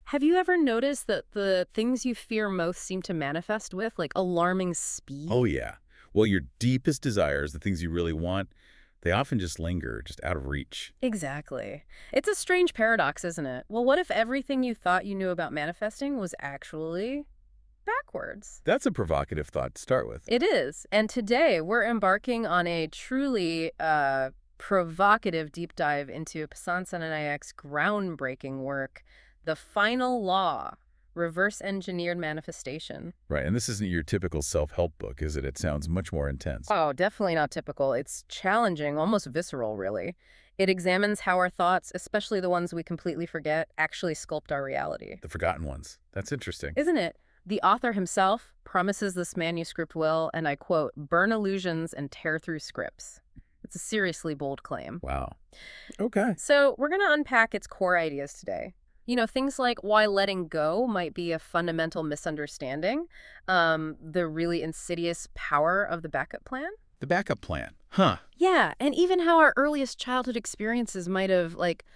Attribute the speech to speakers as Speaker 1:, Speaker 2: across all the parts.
Speaker 1: Have you ever noticed that the things you fear most seem to manifest with, like, alarming speed?
Speaker 2: Oh, yeah. Well, your deepest desires, the things you really want, they often just linger, just out of reach.
Speaker 1: Exactly. It's a strange paradox, isn't it? Well, what if everything you thought you knew about manifesting was actually backwards?
Speaker 2: That's a provocative thought to start with.
Speaker 1: It is. And today we're embarking on a truly provocative deep dive into Pasan Senanayake's groundbreaking work, The Final Law, Reverse Engineered Manifestation.
Speaker 2: Right, and this isn't your typical self-help book, is it? It sounds much more intense.
Speaker 1: Oh, definitely not typical. It's challenging, almost visceral, really. It examines how our thoughts, especially the ones we completely forget, actually sculpt our reality.
Speaker 2: The forgotten ones. That's interesting.
Speaker 1: Isn't it? The author himself promises this manuscript will, and I quote, burn illusions and tear through scripts. It's a seriously bold claim.
Speaker 2: Wow. Okay.
Speaker 1: So we're going to unpack its core ideas today. You know, things like why letting go might be a fundamental misunderstanding, the really insidious power of the backup plan.
Speaker 2: The backup plan. Huh.
Speaker 1: Yeah, and even how our earliest childhood experiences might have, like,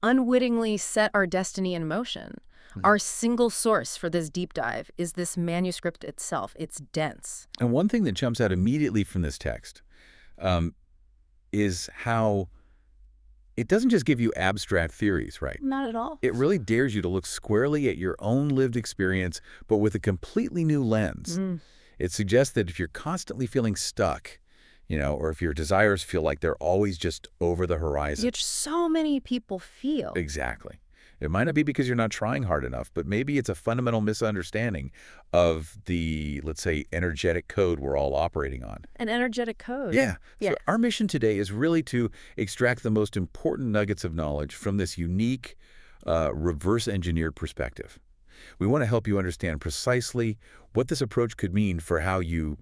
Speaker 1: unwittingly set our destiny in motion. Our single source for this deep dive is this manuscript itself. It's dense.
Speaker 2: And one thing that jumps out immediately from this text is how it doesn't just give you abstract theories, right?
Speaker 1: Not at all.
Speaker 2: It really dares you to look squarely at your own lived experience, but with a completely new lens. It suggests that if you're constantly feeling stuck, or if your desires feel like they're always just over the horizon.
Speaker 1: Which so many people feel.
Speaker 2: Exactly. It might not be because you're not trying hard enough, but maybe it's a fundamental misunderstanding of the, let's say, energetic code we're all operating on.
Speaker 1: An energetic code.
Speaker 2: Yeah.
Speaker 1: Yeah.
Speaker 2: So our mission today is really to extract the most important nuggets of knowledge from this unique, reverse-engineered perspective. We want to help you understand precisely what this approach could mean for how you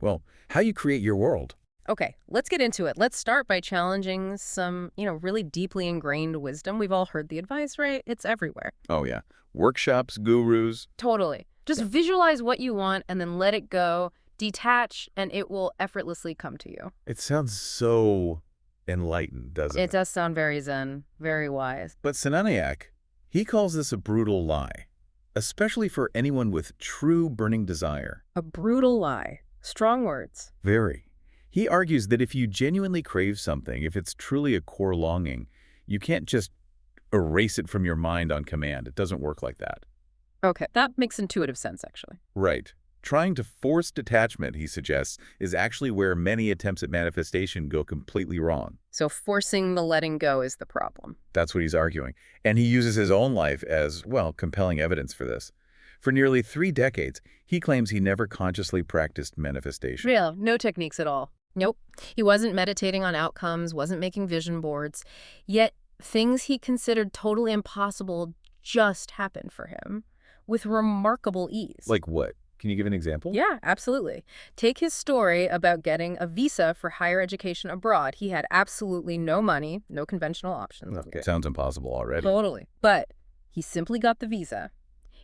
Speaker 2: create your world.
Speaker 1: Okay, let's get into it. Let's start by challenging some, really deeply ingrained wisdom. We've all heard the advice, right? It's everywhere.
Speaker 2: Oh, yeah. Workshops, gurus.
Speaker 1: Totally. Just visualize what you want and then let it go, detach, and it will effortlessly come to you.
Speaker 2: It sounds so enlightened, doesn't it?
Speaker 1: It does sound very zen, very wise.
Speaker 2: But Senanayake, he calls this a brutal lie, especially for anyone with true burning desire.
Speaker 1: A brutal lie. Strong words.
Speaker 2: Very. He argues that if you genuinely crave something, if it's truly a core longing, you can't just erase it from your mind on command. It doesn't work like that.
Speaker 1: Okay, that makes intuitive sense, actually.
Speaker 2: Right. Trying to force detachment, he suggests, is actually where many attempts at manifestation go completely wrong.
Speaker 1: So forcing the letting go is the problem.
Speaker 2: That's what he's arguing. And he uses his own life as, compelling evidence for this. For nearly 3 decades, he claims he never consciously practiced manifestation.
Speaker 1: Real, no techniques at all. Nope. He wasn't meditating on outcomes, wasn't making vision boards. Yet things he considered totally impossible just happened for him with remarkable ease.
Speaker 2: Like what? Can you give an example?
Speaker 1: Yeah, absolutely. Take his story about getting a visa for higher education abroad. He had absolutely no money, no conventional options.
Speaker 2: Okay. Sounds impossible already.
Speaker 1: Totally. But he simply got the visa.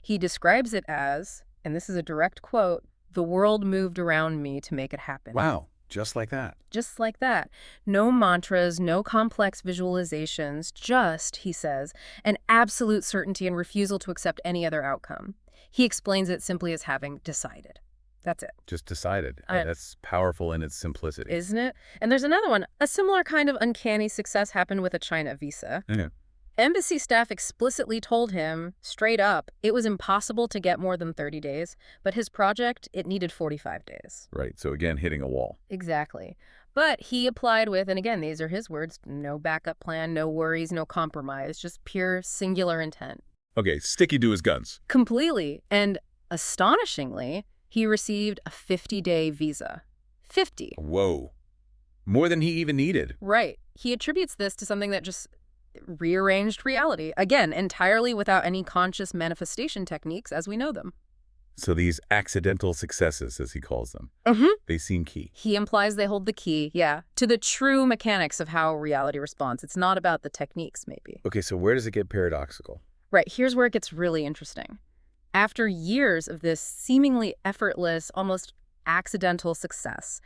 Speaker 1: He describes it as, and this is a direct quote, "The world moved around me to make it happen."
Speaker 2: Wow. Just like that.
Speaker 1: Just like that. No mantras, no complex visualizations, just, he says, an absolute certainty and refusal to accept any other outcome. He explains it simply as having decided. That's it.
Speaker 2: Just decided. That's powerful in its simplicity.
Speaker 1: Isn't it? And there's another one. A similar kind of uncanny success happened with a China visa.
Speaker 2: Yeah.
Speaker 1: Embassy staff explicitly told him, straight up, it was impossible to get more than 30 days, but his project, it needed 45 days.
Speaker 2: Right. So again, hitting a wall.
Speaker 1: Exactly. But he applied with, and again, these are his words, no backup plan, no worries, no compromise, just pure singular intent.
Speaker 2: Okay, sticky to his guns.
Speaker 1: Completely. And astonishingly, he received a 50-day visa. 50.
Speaker 2: Whoa. More than he even needed.
Speaker 1: Right. He attributes this to something that just rearranged reality. Again, entirely without any conscious manifestation techniques as we know them.
Speaker 2: So these accidental successes, as he calls them, they seem key.
Speaker 1: He implies they hold the key, to the true mechanics of how reality responds. It's not about the techniques, maybe.
Speaker 2: Okay, so where does it get paradoxical?
Speaker 1: Right, here's where it gets really interesting. After years of this seemingly effortless, almost accidental success,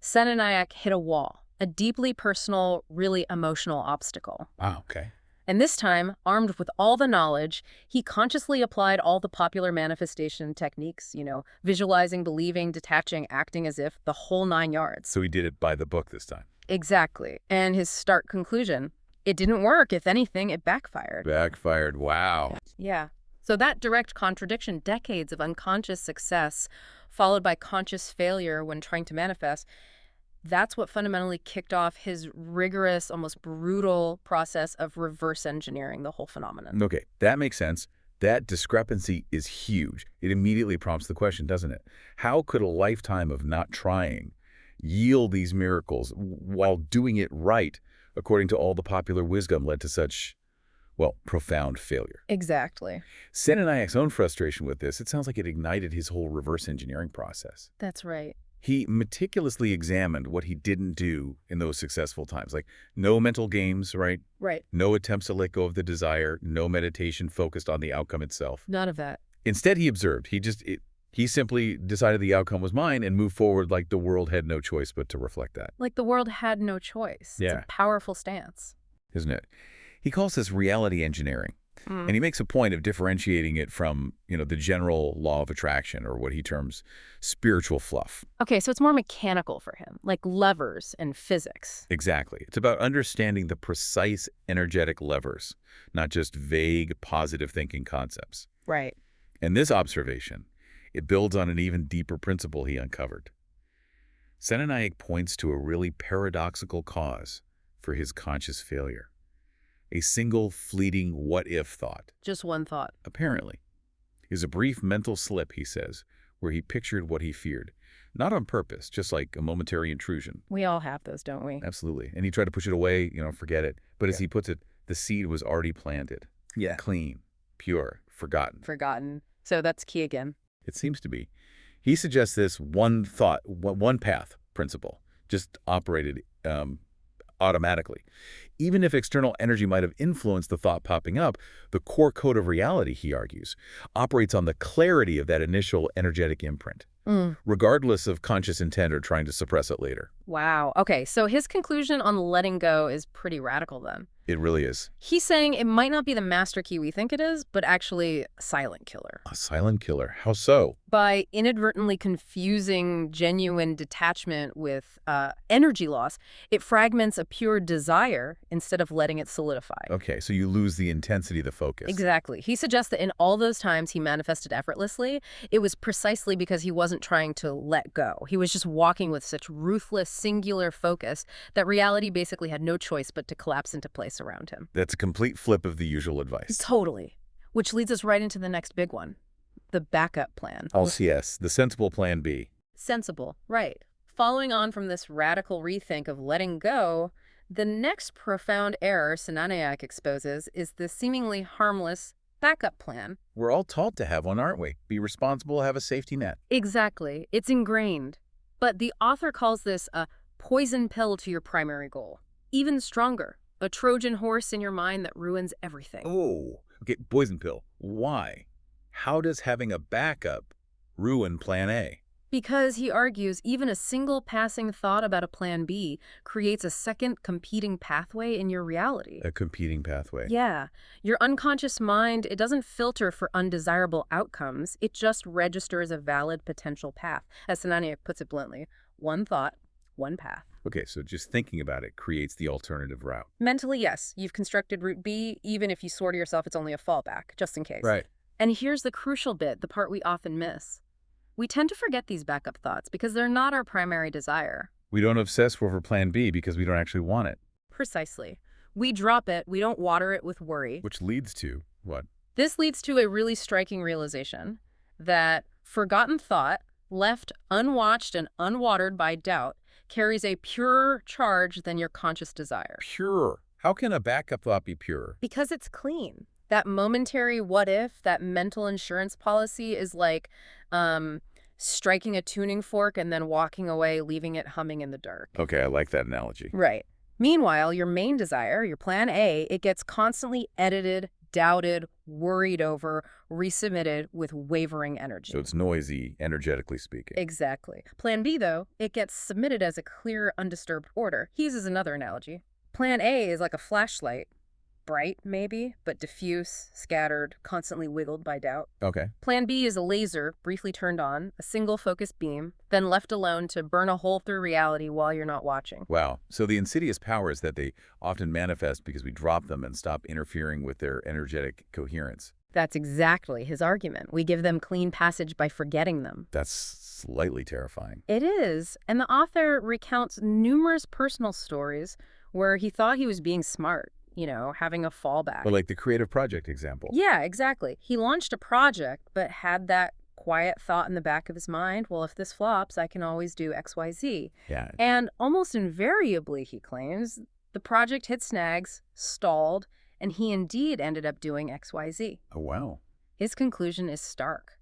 Speaker 1: Senanayake hit a wall, a deeply personal, really emotional obstacle.
Speaker 2: Wow, okay.
Speaker 1: And this time, armed with all the knowledge, he consciously applied all the popular manifestation techniques, visualizing, believing, detaching, acting as if, the whole 9 yards.
Speaker 2: So he did it by the book this time.
Speaker 1: Exactly. And his stark conclusion, it didn't work. If anything, it backfired.
Speaker 2: Backfired. Wow.
Speaker 1: Yeah. So that direct contradiction, decades of unconscious success followed by conscious failure when trying to manifest, that's what fundamentally kicked off his rigorous, almost brutal process of reverse engineering the whole phenomenon.
Speaker 2: Okay, that makes sense. That discrepancy is huge. It immediately prompts the question, doesn't it? How could a lifetime of not trying yield these miracles while doing it right, according to all the popular wisdom, led to such, well, profound failure?
Speaker 1: Exactly.
Speaker 2: Senanayak's own frustration with this, it sounds like it ignited his whole reverse engineering process.
Speaker 1: That's right.
Speaker 2: He meticulously examined what he didn't do in those successful times, like no mental games, right?
Speaker 1: Right.
Speaker 2: No attempts to let go of the desire, no meditation focused on the outcome itself.
Speaker 1: None of that.
Speaker 2: Instead, he observed. He simply decided the outcome was mine and moved forward like the world had no choice but to reflect that.
Speaker 1: Like the world had no choice.
Speaker 2: Yeah.
Speaker 1: It's a powerful stance.
Speaker 2: Isn't it? He calls this reality engineering. And he makes a point of differentiating it from, the general law of attraction, or what he terms spiritual fluff.
Speaker 1: Okay, so it's more mechanical for him, like levers and physics.
Speaker 2: Exactly. It's about understanding the precise energetic levers, not just vague positive thinking concepts.
Speaker 1: Right.
Speaker 2: And this observation, it builds on an even deeper principle he uncovered. Senanayak points to a really paradoxical cause for his conscious failure. A single fleeting what-if thought.
Speaker 1: Just one thought.
Speaker 2: Apparently, is a brief mental slip, he says, where he pictured what he feared. Not on purpose, just like a momentary intrusion.
Speaker 1: We all have those, don't we?
Speaker 2: Absolutely. And he tried to push it away, forget it. But as he puts it, the seed was already planted.
Speaker 3: Yeah.
Speaker 2: Clean, pure, forgotten.
Speaker 1: Forgotten. So that's key again.
Speaker 2: It seems to be. He suggests this one thought, one path principle, just operated automatically. Even if external energy might have influenced the thought popping up, the core code of reality, he argues, operates on the clarity of that initial energetic imprint, regardless of conscious intent or trying to suppress it later.
Speaker 1: Wow. Okay, so his conclusion on letting go is pretty radical then.
Speaker 2: It really is.
Speaker 1: He's saying it might not be the master key we think it is, but actually a silent killer.
Speaker 2: A silent killer. How so?
Speaker 1: By inadvertently confusing genuine detachment with energy loss, it fragments a pure desire instead of letting it solidify.
Speaker 2: Okay, so you lose the intensity of the focus.
Speaker 1: Exactly. He suggests that in all those times he manifested effortlessly, it was precisely because he wasn't trying to let go. He was just walking with such ruthless, singular focus that reality basically had no choice but to collapse into place around him.
Speaker 2: That's a complete flip of the usual advice.
Speaker 1: Totally. Which leads us right into the next big one, the backup plan.
Speaker 2: LCS, the sensible plan B.
Speaker 1: Sensible, right. Following on from this radical rethink of letting go, the next profound error Senanayak exposes is the seemingly harmless backup plan.
Speaker 2: We're all taught to have one, aren't we? Be responsible, have a safety net.
Speaker 1: Exactly. It's ingrained. But the author calls this a poison pill to your primary goal. Even stronger, a Trojan horse in your mind that ruins everything.
Speaker 2: Oh, okay, poison pill. Why? How does having a backup ruin plan A?
Speaker 1: Because, he argues, even a single passing thought about a plan B creates a second competing pathway in your reality.
Speaker 2: A competing pathway.
Speaker 1: Yeah. Your unconscious mind, it doesn't filter for undesirable outcomes. It just registers a valid potential path. As Senanayak puts it bluntly, one thought, one path.
Speaker 2: Okay, so just thinking about it creates the alternative route.
Speaker 1: Mentally, yes, you've constructed route B, even if you swore to yourself it's only a fallback, just in case.
Speaker 2: Right.
Speaker 1: And here's the crucial bit, the part we often miss. We tend to forget these backup thoughts because they're not our primary desire.
Speaker 2: We don't obsess over plan B because we don't actually want it.
Speaker 1: Precisely. We drop it, we don't water it with worry.
Speaker 2: Which leads to what?
Speaker 1: This leads to a really striking realization that forgotten thought, left unwatched and unwatered by doubt, carries a purer charge than your conscious desire.
Speaker 2: Pure. How can a backup thought be pure?
Speaker 1: Because it's clean. That momentary what if, that mental insurance policy is like striking a tuning fork and then walking away, leaving it humming in the dark.
Speaker 2: Okay, I like that analogy.
Speaker 1: Right. Meanwhile, your main desire, your plan A, it gets constantly edited, doubted, worried over, resubmitted with wavering energy.
Speaker 2: So it's noisy, energetically speaking.
Speaker 1: Exactly. Plan B, though, it gets submitted as a clear, undisturbed order. He uses another analogy. Plan A is like a flashlight. Bright, maybe, but diffuse, scattered, constantly wiggled by doubt.
Speaker 2: Okay.
Speaker 1: Plan B is a laser, briefly turned on, a single focused beam, then left alone to burn a hole through reality while you're not watching.
Speaker 2: Wow. So the insidious power is that they often manifest because we drop them and stop interfering with their energetic coherence.
Speaker 1: That's exactly his argument. We give them clean passage by forgetting them.
Speaker 2: That's slightly terrifying.
Speaker 1: It is, and the author recounts numerous personal stories where he thought he was being smart, having a fallback.
Speaker 2: Well, like the creative project example.
Speaker 1: Yeah, exactly. He launched a project, but had that quiet thought in the back of his mind, well, if this flops, I can always do XYZ.
Speaker 2: Yeah.
Speaker 1: And almost invariably, he claims, the project hit snags, stalled, and he indeed ended up doing XYZ.
Speaker 2: Oh, wow.
Speaker 1: His conclusion is stark.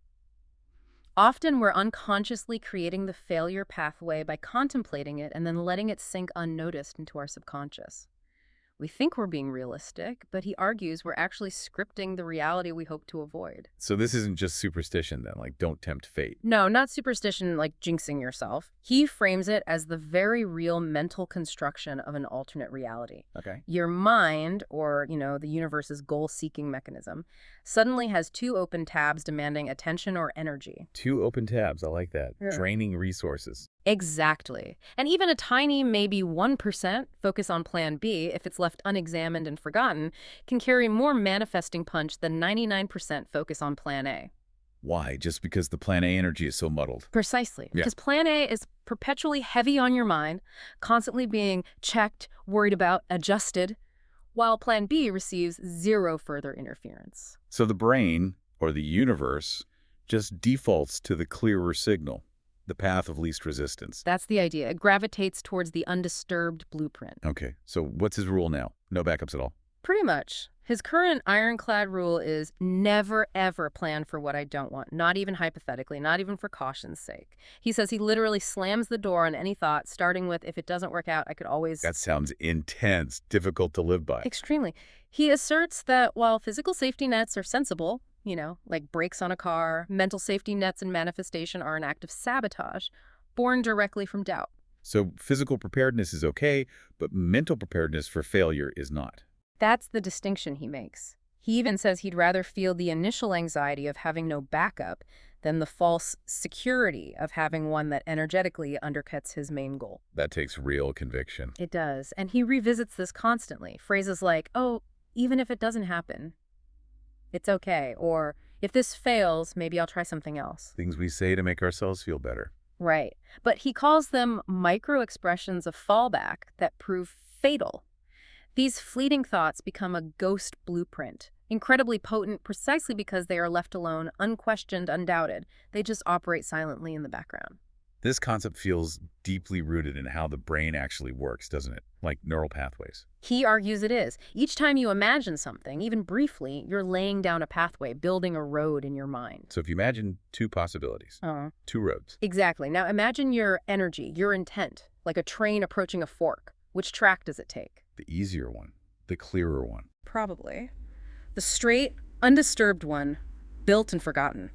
Speaker 1: Often we're unconsciously creating the failure pathway by contemplating it and then letting it sink unnoticed into our subconscious. We think we're being realistic, but he argues we're actually scripting the reality we hope to avoid.
Speaker 2: So this isn't just superstition then, like don't tempt fate.
Speaker 1: No, not superstition like jinxing yourself. He frames it as the very real mental construction of an alternate reality.
Speaker 2: Okay.
Speaker 1: Your mind, or, the universe's goal-seeking mechanism, suddenly has two open tabs demanding attention or energy.
Speaker 2: Two open tabs. I like that.
Speaker 1: Yeah.
Speaker 2: Draining resources.
Speaker 1: Exactly. And even a tiny, maybe 1% focus on Plan B, if it's left unexamined and forgotten, can carry more manifesting punch than 99% focus on Plan A.
Speaker 2: Why? Just because the Plan A energy is so muddled.
Speaker 1: Precisely.
Speaker 2: Yeah.
Speaker 1: Because Plan A is perpetually heavy on your mind, constantly being checked, worried about, adjusted, while Plan B receives zero further interference.
Speaker 2: So the brain, or the universe, just defaults to the clearer signal, the path of least resistance.
Speaker 1: That's the idea. It gravitates towards the undisturbed blueprint.
Speaker 2: Okay, so what's his rule now? No backups at all?
Speaker 1: Pretty much. His current ironclad rule is never, ever plan for what I don't want, not even hypothetically, not even for caution's sake. He says he literally slams the door on any thought, starting with, if it doesn't work out, I could always...
Speaker 2: That sounds intense, difficult to live by.
Speaker 1: Extremely. He asserts that while physical safety nets are sensible, like brakes on a car, mental safety nets and manifestation are an act of sabotage, born directly from doubt.
Speaker 2: So physical preparedness is okay, but mental preparedness for failure is not.
Speaker 1: That's the distinction he makes. He even says he'd rather feel the initial anxiety of having no backup than the false security of having one that energetically undercuts his main goal.
Speaker 2: That takes real conviction.
Speaker 1: It does, and he revisits this constantly. Phrases like, oh, even if it doesn't happen, it's okay, or if this fails, maybe I'll try something else.
Speaker 2: Things we say to make ourselves feel better.
Speaker 1: Right, but he calls them micro-expressions of fallback that prove fatal. These fleeting thoughts become a ghost blueprint, incredibly potent precisely because they are left alone, unquestioned, undoubted. They just operate silently in the background.
Speaker 2: This concept feels deeply rooted in how the brain actually works, doesn't it? Like neural pathways.
Speaker 1: He argues it is. Each time you imagine something, even briefly, you're laying down a pathway, building a road in your mind.
Speaker 2: So if you imagine two possibilities, two roads.
Speaker 1: Exactly. Now imagine your energy, your intent, like a train approaching a fork. Which track does it take?
Speaker 2: The easier one, the clearer one.
Speaker 1: Probably. The straight, undisturbed one, built and forgotten.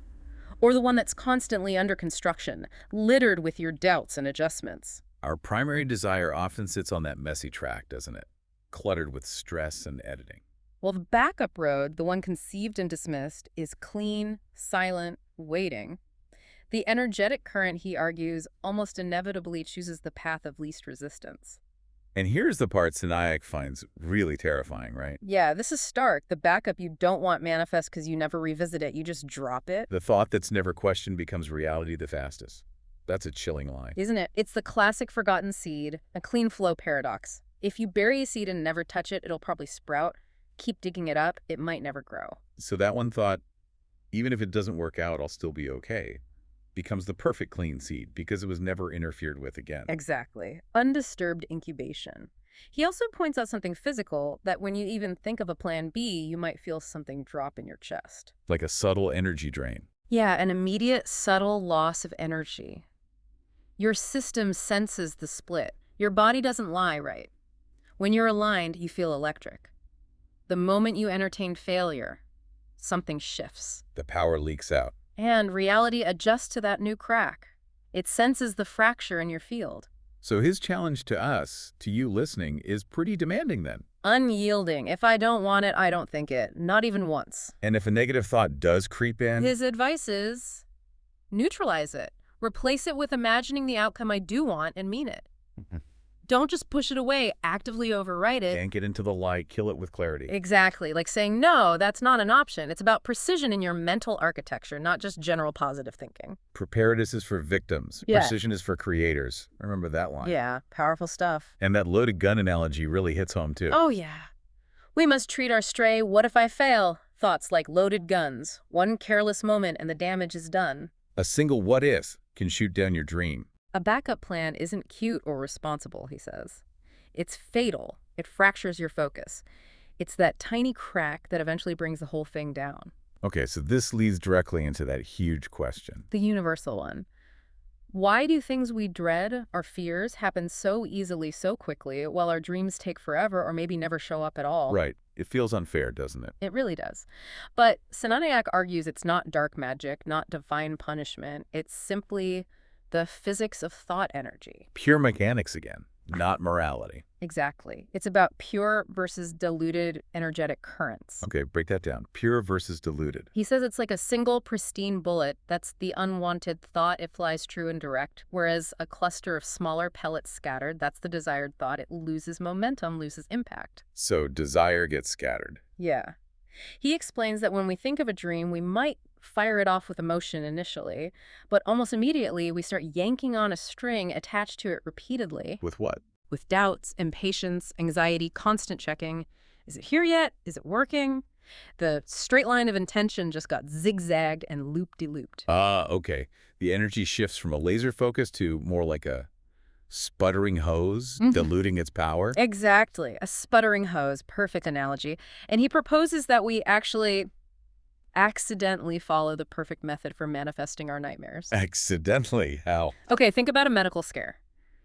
Speaker 1: Or the one that's constantly under construction, littered with your doubts and adjustments.
Speaker 2: Our primary desire often sits on that messy track, doesn't it? Cluttered with stress and editing.
Speaker 1: Well, the backup road, the one conceived and dismissed, is clean, silent, waiting. The energetic current, he argues, almost inevitably chooses the path of least resistance.
Speaker 2: And here's the part Senanayake finds really terrifying, right?
Speaker 1: Yeah, this is stark. The backup you don't want manifests because you never revisit it. You just drop it.
Speaker 2: The thought that's never questioned becomes reality the fastest. That's a chilling line.
Speaker 1: Isn't it? It's the classic forgotten seed, a clean flow paradox. If you bury a seed and never touch it, it'll probably sprout. Keep digging it up, it might never grow.
Speaker 2: So that one thought, even if it doesn't work out, I'll still be okay, becomes the perfect clean seed because it was never interfered with again.
Speaker 1: Exactly. Undisturbed incubation. He also points out something physical, that when you even think of a plan B, you might feel something drop in your chest.
Speaker 2: Like a subtle energy drain.
Speaker 1: Yeah, an immediate, subtle loss of energy. Your system senses the split. Your body doesn't lie, right? When you're aligned, you feel electric. The moment you entertain failure, something shifts.
Speaker 2: The power leaks out.
Speaker 1: And reality adjusts to that new crack. It senses the fracture in your field.
Speaker 2: So his challenge to us, to you listening, is pretty demanding then.
Speaker 1: Unyielding. If I don't want it, I don't think it. Not even once.
Speaker 2: And if a negative thought does creep in,
Speaker 1: His advice is neutralize it. Replace it with imagining the outcome I do want and mean it.
Speaker 2: Mhm.
Speaker 1: Don't just push it away, actively overwrite it.
Speaker 2: Can't get into the light, kill it with clarity.
Speaker 1: Exactly. Like saying, no, that's not an option. It's about precision in your mental architecture, not just general positive thinking.
Speaker 2: Preparedness is for victims.
Speaker 1: Yeah.
Speaker 2: Precision is for creators. Remember that line.
Speaker 1: Yeah, powerful stuff.
Speaker 2: And that loaded gun analogy really hits home, too.
Speaker 1: Oh, yeah. We must treat our stray what if I fail thoughts like loaded guns. One careless moment and the damage is done.
Speaker 2: A single what if can shoot down your dream.
Speaker 1: A backup plan isn't cute or responsible, he says. It's fatal. It fractures your focus. It's that tiny crack that eventually brings the whole thing down.
Speaker 2: Okay, so this leads directly into that huge question.
Speaker 1: The universal one. Why do things we dread, our fears, happen so easily, so quickly, while our dreams take forever or maybe never show up at all?
Speaker 2: Right. It feels unfair, doesn't it?
Speaker 1: It really does. But Senanayake argues it's not dark magic, not divine punishment. It's simply the physics of thought energy.
Speaker 2: Pure mechanics again, not morality.
Speaker 1: Exactly. It's about pure versus diluted energetic currents.
Speaker 2: Okay, break that down. Pure versus diluted.
Speaker 1: He says it's like a single pristine bullet. That's the unwanted thought. It flies true and direct. Whereas a cluster of smaller pellets scattered, that's the desired thought. It loses momentum, loses impact.
Speaker 2: So desire gets scattered.
Speaker 1: Yeah. He explains that when we think of a dream, we might fire it off with emotion initially, but almost immediately we start yanking on a string attached to it repeatedly.
Speaker 2: With what?
Speaker 1: With doubts, impatience, anxiety, constant checking. Is it here yet? Is it working? The straight line of intention just got zigzagged and loop-de-looped.
Speaker 2: Okay. The energy shifts from a laser focus to more like a sputtering hose, diluting its power.
Speaker 1: Exactly. A sputtering hose. Perfect analogy. And he proposes that we actually accidentally follow the perfect method for manifesting our nightmares.
Speaker 2: Accidentally? How?
Speaker 1: Okay, think about a medical scare.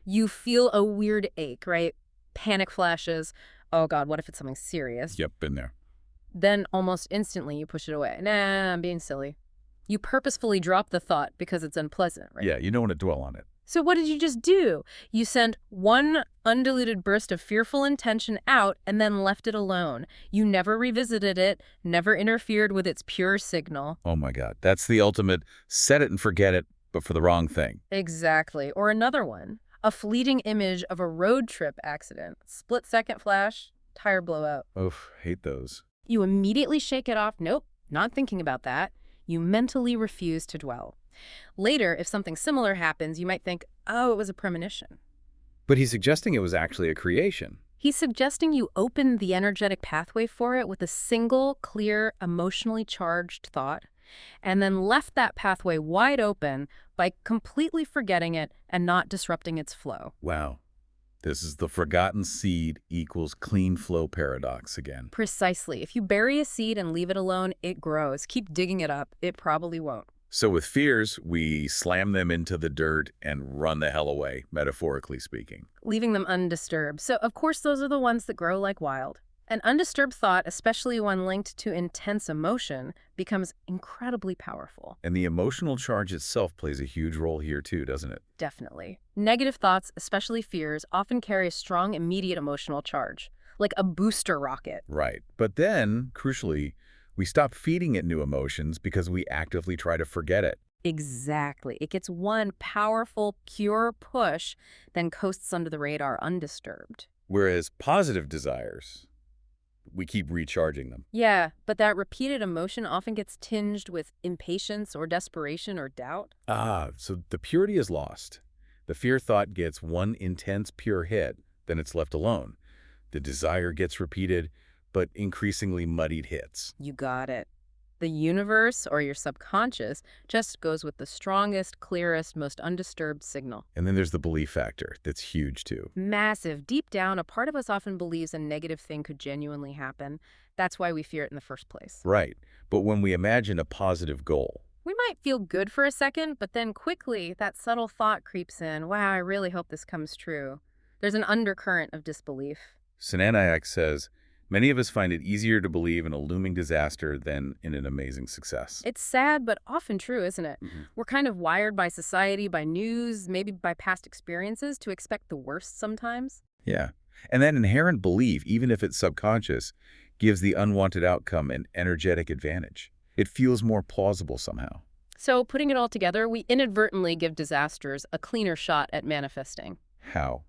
Speaker 1: You feel a weird ache, right? Panic flashes. Oh God, what if it's something serious?
Speaker 2: Yep, been there.
Speaker 1: Then almost instantly you push it away. Nah, I'm being silly. You purposefully drop the thought because it's unpleasant, right?
Speaker 2: Yeah, you don't want to dwell on it.
Speaker 1: So what did you just do? You sent one undiluted burst of fearful intention out and then left it alone. You never revisited it, never interfered with its pure signal.
Speaker 2: Oh my God. That's the ultimate set it and forget it, but for the wrong thing.
Speaker 1: Exactly. Or another one, a fleeting image of a road trip accident. Split-second flash, tire blowout.
Speaker 2: Oof, hate those.
Speaker 1: You immediately shake it off. Nope, not thinking about that. You mentally refuse to dwell. Later, if something similar happens, you might think, oh, it was a premonition.
Speaker 2: But he's suggesting it was actually a creation.
Speaker 1: He's suggesting you open the energetic pathway for it with a single, clear, emotionally charged thought, and then left that pathway wide open by completely forgetting it and not disrupting its flow.
Speaker 2: Wow. This is the forgotten seed equals clean flow paradox again.
Speaker 1: Precisely. If you bury a seed and leave it alone, it grows. Keep digging it up. It probably won't.
Speaker 2: So with fears, we slam them into the dirt and run the hell away, metaphorically speaking.
Speaker 1: Leaving them undisturbed. So, of course, those are the ones that grow like wild. An undisturbed thought, especially one linked to intense emotion, becomes incredibly powerful.
Speaker 2: And the emotional charge itself plays a huge role here too, doesn't it?
Speaker 1: Definitely. Negative thoughts, especially fears, often carry a strong immediate emotional charge, like a booster rocket.
Speaker 2: Right. But then, crucially, we stop feeding it new emotions because we actively try to forget it.
Speaker 1: Exactly. It gets one powerful, pure push, then coasts under the radar undisturbed.
Speaker 2: Whereas positive desires, we keep recharging them.
Speaker 1: Yeah, but that repeated emotion often gets tinged with impatience or desperation or doubt.
Speaker 2: So the purity is lost. The fear thought gets one intense, pure hit, then it's left alone. The desire gets repeated, but increasingly muddied hits.
Speaker 1: You got it. The universe, or your subconscious, just goes with the strongest, clearest, most undisturbed signal.
Speaker 2: And then there's the belief factor that's huge too.
Speaker 1: Massive. Deep down, a part of us often believes a negative thing could genuinely happen. That's why we fear it in the first place.
Speaker 2: Right. But when we imagine a positive goal,
Speaker 1: We might feel good for a second, but then quickly that subtle thought creeps in. Wow, I really hope this comes true. There's an undercurrent of disbelief.
Speaker 2: Senanayake says, many of us find it easier to believe in a looming disaster than in an amazing success.
Speaker 1: It's sad, but often true, isn't it?
Speaker 2: Mhm.
Speaker 1: We're kind of wired by society, by news, maybe by past experiences to expect the worst sometimes.
Speaker 2: Yeah. And that inherent belief, even if it's subconscious, gives the unwanted outcome an energetic advantage. It feels more plausible somehow.
Speaker 1: So putting it all together, we inadvertently give disasters a cleaner shot at manifesting.
Speaker 2: How?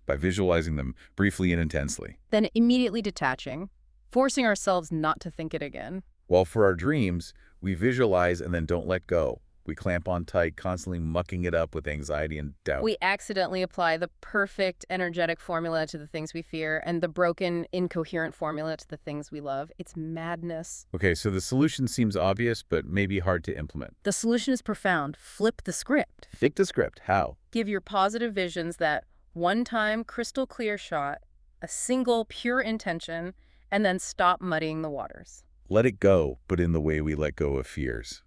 Speaker 2: By visualizing them briefly and intensely.
Speaker 1: Then immediately detaching, forcing ourselves not to think it again.
Speaker 2: While for our dreams, we visualize and then don't let go. We clamp on tight, constantly mucking it up with anxiety and doubt.
Speaker 1: We accidentally apply the perfect energetic formula to the things we fear and the broken, incoherent formula to the things we love. It's madness.
Speaker 2: Okay, so the solution seems obvious, but maybe hard to implement.
Speaker 1: The solution is profound. Flip the script.
Speaker 2: Flip the script. How?
Speaker 1: Give your positive visions that one-time crystal clear shot, a single pure intention, and then stop muddying the waters.
Speaker 2: Let it go, but in the way we let go of fears.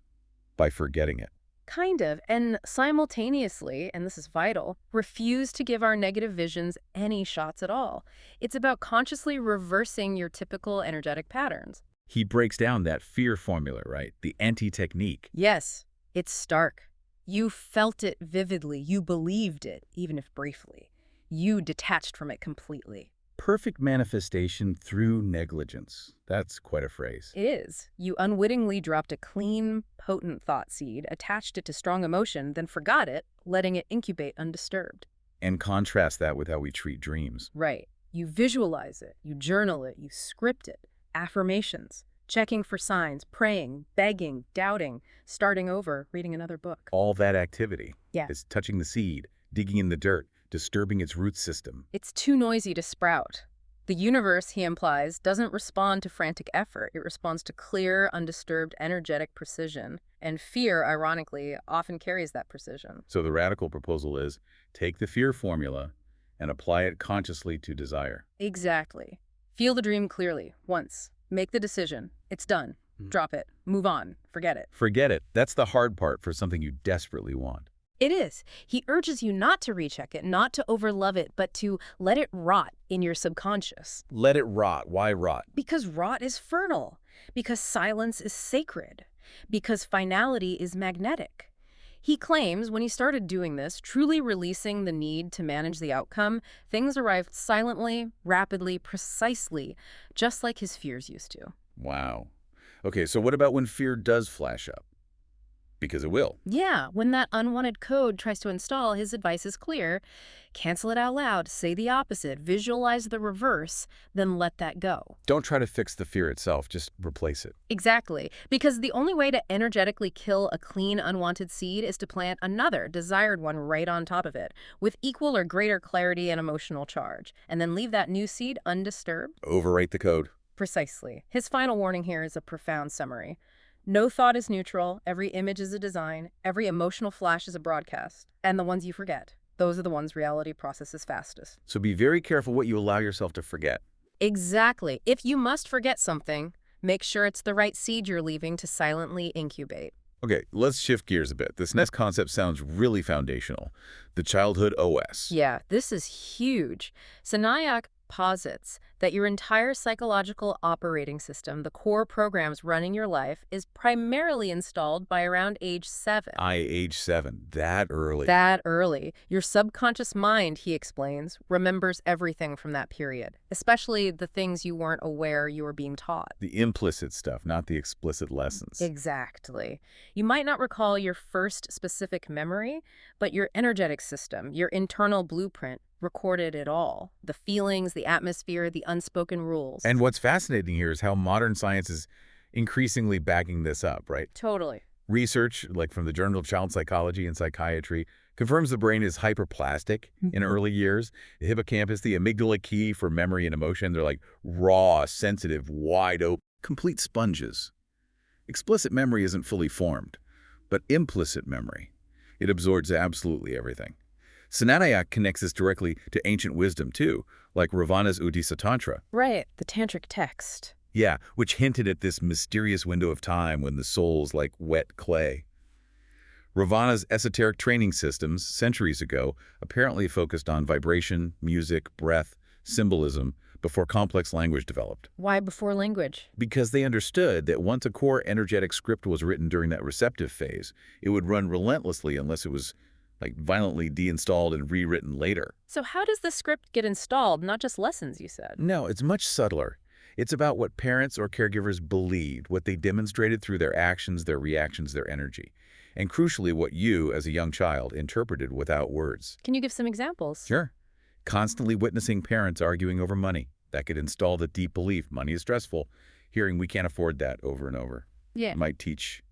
Speaker 2: By forgetting it.
Speaker 1: Kind of, and simultaneously, and this is vital, refuse to give our negative visions any shots at all. It's about consciously reversing your typical energetic patterns.
Speaker 2: He breaks down that fear formula, right? The anti-technique.
Speaker 1: Yes, it's stark. You felt it vividly. You believed it, even if briefly. You detached from it completely.
Speaker 2: Perfect manifestation through negligence. That's quite a phrase.
Speaker 1: It is. You unwittingly dropped a clean, potent thought seed, attached it to strong emotion, then forgot it, letting it incubate undisturbed.
Speaker 2: And contrast that with how we treat dreams.
Speaker 1: Right. You visualize it, you journal it, you script it. Affirmations, checking for signs, praying, begging, doubting, starting over, reading another book.
Speaker 2: All that activity
Speaker 1: Yeah.
Speaker 2: is touching the seed, digging in the dirt, disturbing its root system.
Speaker 1: It's too noisy to sprout. The universe, he implies, doesn't respond to frantic effort. It responds to clear, undisturbed, energetic precision. And fear, ironically, often carries that precision.
Speaker 2: So the radical proposal is take the fear formula and apply it consciously to desire.
Speaker 1: Exactly. Feel the dream clearly, once. Make the decision. It's done. Drop it. Move on. Forget it.
Speaker 2: Forget it. That's the hard part for something you desperately want.
Speaker 1: It is. He urges you not to recheck it, not to overlove it, but to let it rot in your subconscious.
Speaker 2: Let it rot. Why rot?
Speaker 1: Because rot is fertile. Because silence is sacred. Because finality is magnetic. He claims when he started doing this, truly releasing the need to manage the outcome, things arrived silently, rapidly, precisely, just like his fears used to.
Speaker 2: Wow. Okay, so what about when fear does flash up? Because it will.
Speaker 1: Yeah, when that unwanted code tries to install, his advice is clear. Cancel it out loud, say the opposite, visualize the reverse, then let that go.
Speaker 2: Don't try to fix the fear itself, just replace it.
Speaker 1: Exactly, because the only way to energetically kill a clean, unwanted seed is to plant another, desired one right on top of it, with equal or greater clarity and emotional charge, and then leave that new seed undisturbed.
Speaker 2: Overwrite the code.
Speaker 1: Precisely. His final warning here is a profound summary. No thought is neutral, every image is a design, every emotional flash is a broadcast, and the ones you forget, those are the ones reality processes fastest.
Speaker 2: So be very careful what you allow yourself to forget.
Speaker 1: Exactly. If you must forget something, make sure it's the right seed you're leaving to silently incubate.
Speaker 2: Okay, let's shift gears a bit. This next concept sounds really foundational. The childhood OS.
Speaker 1: Yeah, this is huge. Senanayake posits that your entire psychological operating system, the core programs running your life, is primarily installed by around age 7.
Speaker 2: Age 7. That early.
Speaker 1: That early. Your subconscious mind, he explains, remembers everything from that period, especially the things you weren't aware you were being taught.
Speaker 2: The implicit stuff, not the explicit lessons.
Speaker 1: Exactly. You might not recall your first specific memory, but your energetic system, your internal blueprint, recorded it all. The feelings, the atmosphere, the unspoken rules.
Speaker 2: And what's fascinating here is how modern science is increasingly backing this up, right?
Speaker 1: Totally.
Speaker 2: Research, like from the Journal of Child Psychology and Psychiatry, confirms the brain is hyperplastic in early years. The hippocampus, the amygdala key for memory and emotion, they're like raw, sensitive, wide open, complete sponges. Explicit memory isn't fully formed, but implicit memory, it absorbs absolutely everything. Senanayake connects this directly to ancient wisdom, too, like Ravana's Udisa Tantra.
Speaker 1: Right, the tantric text.
Speaker 2: Yeah, which hinted at this mysterious window of time when the soul's like wet clay. Ravana's esoteric training systems, centuries ago, apparently focused on vibration, music, breath, symbolism, before complex language developed.
Speaker 1: Why before language?
Speaker 2: Because they understood that once a core energetic script was written during that receptive phase, it would run relentlessly unless it was like violently deinstalled and rewritten later.
Speaker 1: So how does the script get installed, not just lessons, you said?
Speaker 2: No, it's much subtler. It's about what parents or caregivers believed, what they demonstrated through their actions, their reactions, their energy. And crucially, what you, as a young child, interpreted without words.
Speaker 1: Can you give some examples?
Speaker 2: Sure. Constantly witnessing parents arguing over money. That could install the deep belief money is stressful. Hearing we can't afford that over and over.
Speaker 1: Yeah.
Speaker 2: Might teach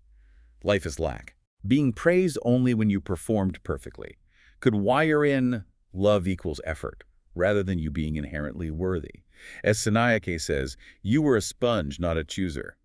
Speaker 2: life is lack. Being praised only when you performed perfectly could wire in love equals effort, rather than you being inherently worthy. As Senanayake says, you were a sponge, not a chooser.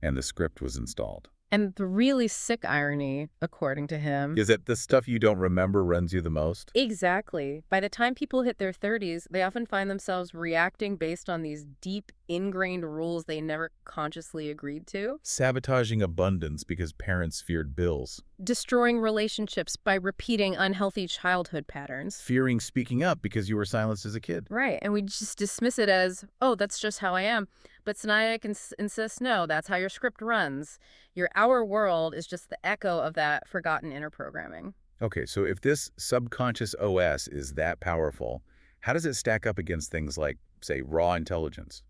Speaker 2: And the script was installed.
Speaker 1: And the really sick irony, according to him,
Speaker 2: Is that the stuff you don't remember runs you the most?
Speaker 1: exactly. By the time people hit their 30s, they often find themselves reacting based on these deep, ingrained rules they never consciously agreed to.
Speaker 2: Sabotaging abundance because parents feared bills.
Speaker 1: Destroying relationships by repeating unhealthy childhood patterns.
Speaker 2: Fearing speaking up because you were silenced as a kid.
Speaker 1: Right, and we just dismiss it as, oh, that's just how I am. But Senanayake insists, no, that's how your script runs. Your outer world is just the echo of that forgotten inner programming.
Speaker 2: Okay, so if this subconscious OS is that powerful, how does it stack up against things like, say, raw intelligence,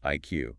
Speaker 2: IQ,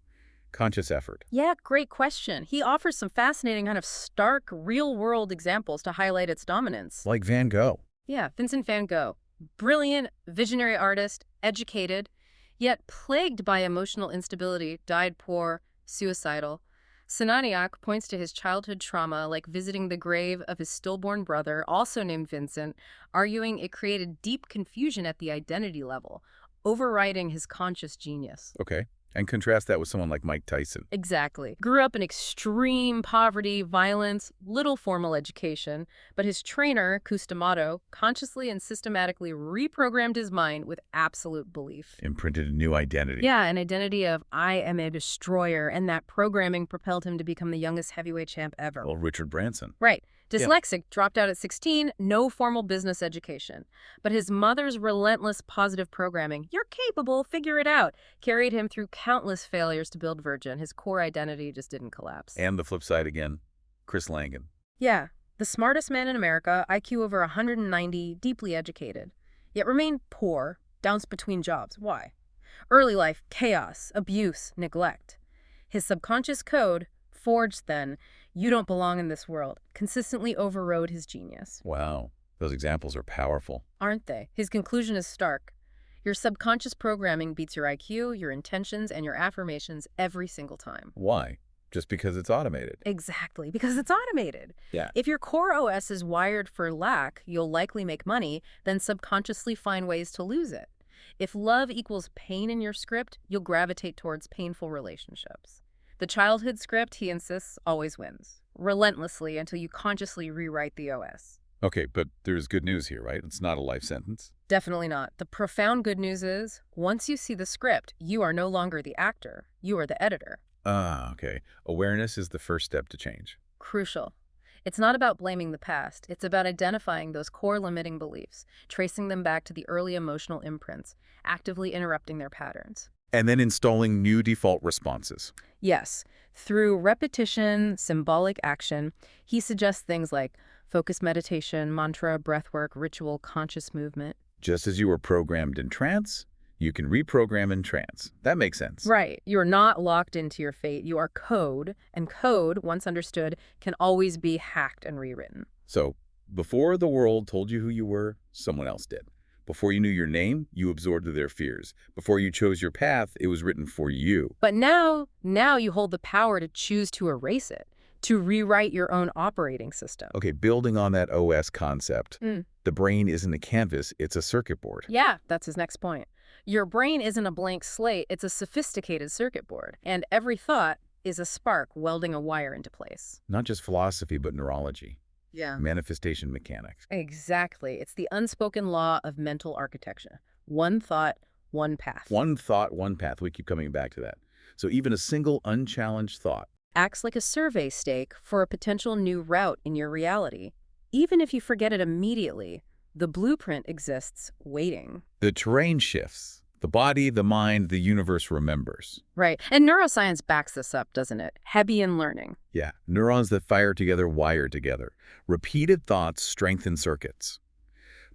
Speaker 2: conscious effort?
Speaker 1: Yeah, great question. He offers some fascinating kind of stark, real-world examples to highlight its dominance.
Speaker 2: Like Van Gogh.
Speaker 1: Yeah, Vincent van Gogh. Brilliant, visionary artist, educated, yet plagued by emotional instability, died poor, suicidal. Senanayake points to his childhood trauma like visiting the grave of his stillborn brother, also named Vincent, arguing it created deep confusion at the identity level, overriding his conscious genius.
Speaker 2: Okay. And contrast that with someone like Mike Tyson.
Speaker 1: Exactly. Grew up in extreme poverty, violence, little formal education, but his trainer, Customato, consciously and systematically reprogrammed his mind with absolute belief.
Speaker 2: Imprinted a new identity.
Speaker 1: Yeah, an identity of, I am a destroyer, and that programming propelled him to become the youngest heavyweight champ ever.
Speaker 2: Well, Richard Branson.
Speaker 1: Right. Dyslexic, dropped out at 16, no formal business education. But his mother's relentless positive programming, you're capable, figure it out, carried him through countless failures to build Virgin. His core identity just didn't collapse.
Speaker 2: And the flip side again, Chris Langan.
Speaker 1: Yeah, the smartest man in America, IQ over 190, deeply educated. Yet remained poor, bounced between jobs. Why? Early life, chaos, abuse, neglect. His subconscious code, forged then, you don't belong in this world, consistently overrode his genius.
Speaker 2: Wow. Those examples are powerful.
Speaker 1: Aren't they? His conclusion is stark. Your subconscious programming beats your IQ, your intentions, and your affirmations every single time.
Speaker 2: Why? Just because it's automated.
Speaker 1: Exactly, because it's automated.
Speaker 2: Yeah.
Speaker 1: If your core OS is wired for lack, you'll likely make money, then subconsciously find ways to lose it. If love equals pain in your script, you'll gravitate towards painful relationships. The childhood script, he insists, always wins, relentlessly until you consciously rewrite the OS.
Speaker 2: Okay, but there's good news here, right? It's not a life sentence.
Speaker 1: Definitely not. The profound good news is, once you see the script, you are no longer the actor. You are the editor.
Speaker 2: Ah, okay. Awareness is the first step to change.
Speaker 1: Crucial. It's not about blaming the past. It's about identifying those core limiting beliefs, tracing them back to the early emotional imprints, actively interrupting their patterns.
Speaker 2: And then installing new default responses.
Speaker 1: Yes, through repetition, symbolic action, he suggests things like focused meditation, mantra, breathwork, ritual, conscious movement.
Speaker 2: Just as you were programmed in trance, you can reprogram in trance. That makes sense.
Speaker 1: Right. You're not locked into your fate. You are code, and code, once understood, can always be hacked and rewritten.
Speaker 2: So, before the world told you who you were, someone else did. Before you knew your name, you absorbed their fears. Before you chose your path, it was written for you.
Speaker 1: But now you hold the power to choose to erase it, to rewrite your own operating system.
Speaker 2: Okay, building on that OS concept, the brain isn't a canvas, it's a circuit board.
Speaker 1: Yeah, that's his next point. Your brain isn't a blank slate, it's a sophisticated circuit board. And every thought is a spark welding a wire into place.
Speaker 2: Not just philosophy, but neurology.
Speaker 1: Yeah.
Speaker 2: Manifestation mechanics.
Speaker 1: Exactly. It's the unspoken law of mental architecture. One thought, one path.
Speaker 2: One thought, one path. We keep coming back to that. So even a single unchallenged thought
Speaker 1: Acts like a survey stake for a potential new route in your reality. Even if you forget it immediately, the blueprint exists waiting.
Speaker 2: the terrain shifts. The body, the mind, the universe remembers.
Speaker 1: Right. And neuroscience backs this up, doesn't it? Hebbian learning.
Speaker 2: Yeah, neurons that fire together wire together. Repeated thoughts strengthen circuits.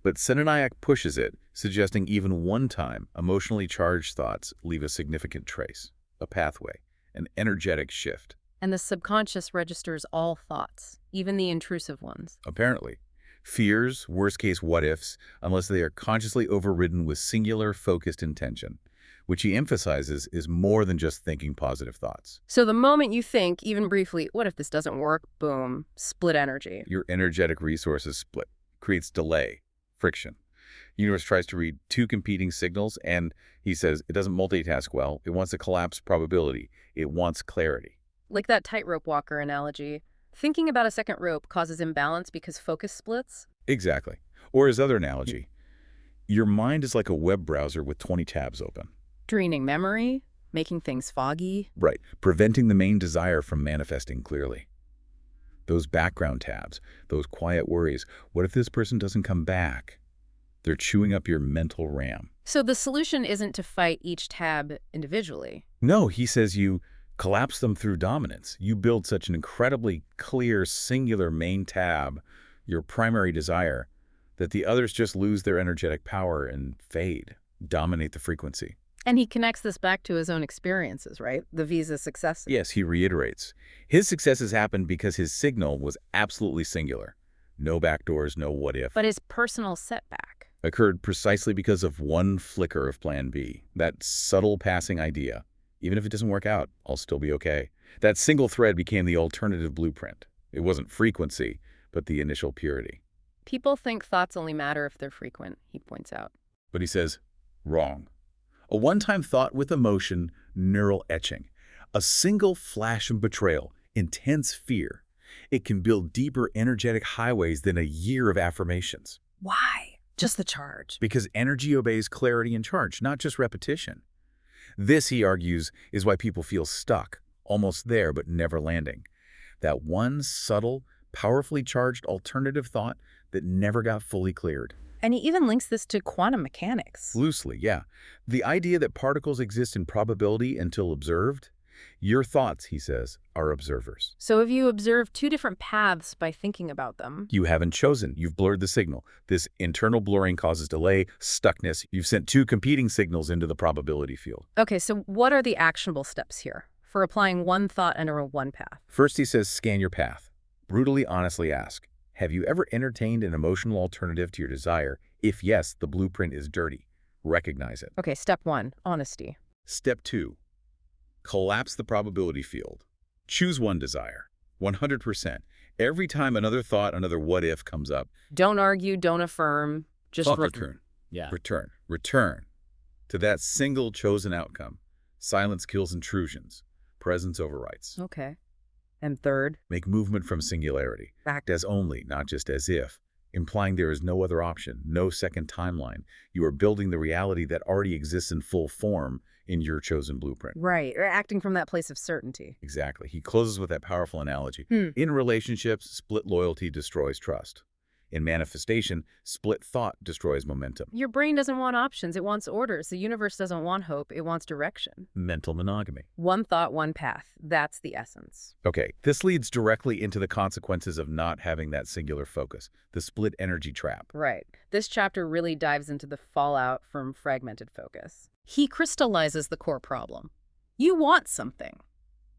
Speaker 2: But Senanayake pushes it, suggesting even one-time, emotionally charged thoughts leave a significant trace, a pathway, an energetic shift.
Speaker 1: And the subconscious registers all thoughts, even the intrusive ones.
Speaker 2: Apparently, fears, worst-case what-ifs, unless they are consciously overridden with singular, focused intention, which he emphasizes is more than just thinking positive thoughts.
Speaker 1: So the moment you think, even briefly, what if this doesn't work? Boom, split energy.
Speaker 2: Your energetic resources split, creates delay, friction. The universe tries to read two competing signals, and he says it doesn't multitask well. It wants to collapse probability. It wants clarity.
Speaker 1: Like that tightrope walker analogy. Thinking about a second rope causes imbalance because focus splits?
Speaker 2: Exactly. Or his other analogy, your mind is like a web browser with 20 tabs open.
Speaker 1: Draining memory, making things foggy.
Speaker 2: Right, preventing the main desire from manifesting clearly. Those background tabs, those quiet worries, what if this person doesn't come back? They're chewing up your mental RAM.
Speaker 1: So the solution isn't to fight each tab individually.
Speaker 2: No, he says you collapse them through dominance. You build such an incredibly clear, singular main tab, your primary desire, that the others just lose their energetic power and fade, dominate the frequency.
Speaker 1: And he connects this back to his own experiences, right? The visa successes.
Speaker 2: Yes, he reiterates. His successes happened because his signal was absolutely singular. No backdoors, no what if.
Speaker 1: But his personal setback
Speaker 2: Occurred precisely because of one flicker of plan B. That subtle passing idea. Even if it doesn't work out, I'll still be okay. That single thread became the alternative blueprint. It wasn't frequency, but the initial purity.
Speaker 1: People think thoughts only matter if they're frequent, he points out.
Speaker 2: But he says, wrong. A one-time thought with emotion, neural etching. A single flash of betrayal, intense fear. It can build deeper energetic highways than a year of affirmations.
Speaker 1: Why? Just the charge.
Speaker 2: Because energy obeys clarity and charge, not just repetition. This, he argues, is why people feel stuck, almost there but never landing. That one subtle, powerfully charged alternative thought that never got fully cleared.
Speaker 1: And he even links this to quantum mechanics.
Speaker 2: Loosely, yeah. The idea that particles exist in probability until observed. Your thoughts, he says, are observers.
Speaker 1: So if you observe two different paths by thinking about them,
Speaker 2: You haven't chosen. You've blurred the signal. This internal blurring causes delay, stuckness. You've sent two competing signals into the probability field.
Speaker 1: okay, so what are the actionable steps here for applying one thought under one path?
Speaker 2: First, he says, scan your path. Brutally, honestly ask, have you ever entertained an emotional alternative to your desire? If yes, the blueprint is dirty. Recognize it.
Speaker 1: Okay, step one, honesty.
Speaker 2: Step 2. Collapse the probability field. Choose one desire. 100%. Every time another thought, another what if comes up,
Speaker 1: Don't argue, don't affirm, just
Speaker 2: thought return.
Speaker 1: Yeah.
Speaker 2: Return to that single chosen outcome. Silence kills intrusions. Presence overwrites.
Speaker 1: Okay. And third,
Speaker 2: Make movement from singularity. Act as only, not just as if, implying there is no other option, no second timeline. You are building the reality that already exists in full form in your chosen blueprint.
Speaker 1: right, or acting from that place of certainty.
Speaker 2: Exactly. He closes with that powerful analogy.
Speaker 1: Hmm.
Speaker 2: In relationships, split loyalty destroys trust. In manifestation, split thought destroys momentum.
Speaker 1: Your brain doesn't want options, it wants orders. The universe doesn't want hope, it wants direction.
Speaker 2: Mental monogamy.
Speaker 1: One thought, one path. That's the essence.
Speaker 2: Okay, this leads directly into the consequences of not having that singular focus, the split energy trap.
Speaker 1: Right. This chapter really dives into the fallout from fragmented focus. He crystallizes the core problem. You want something,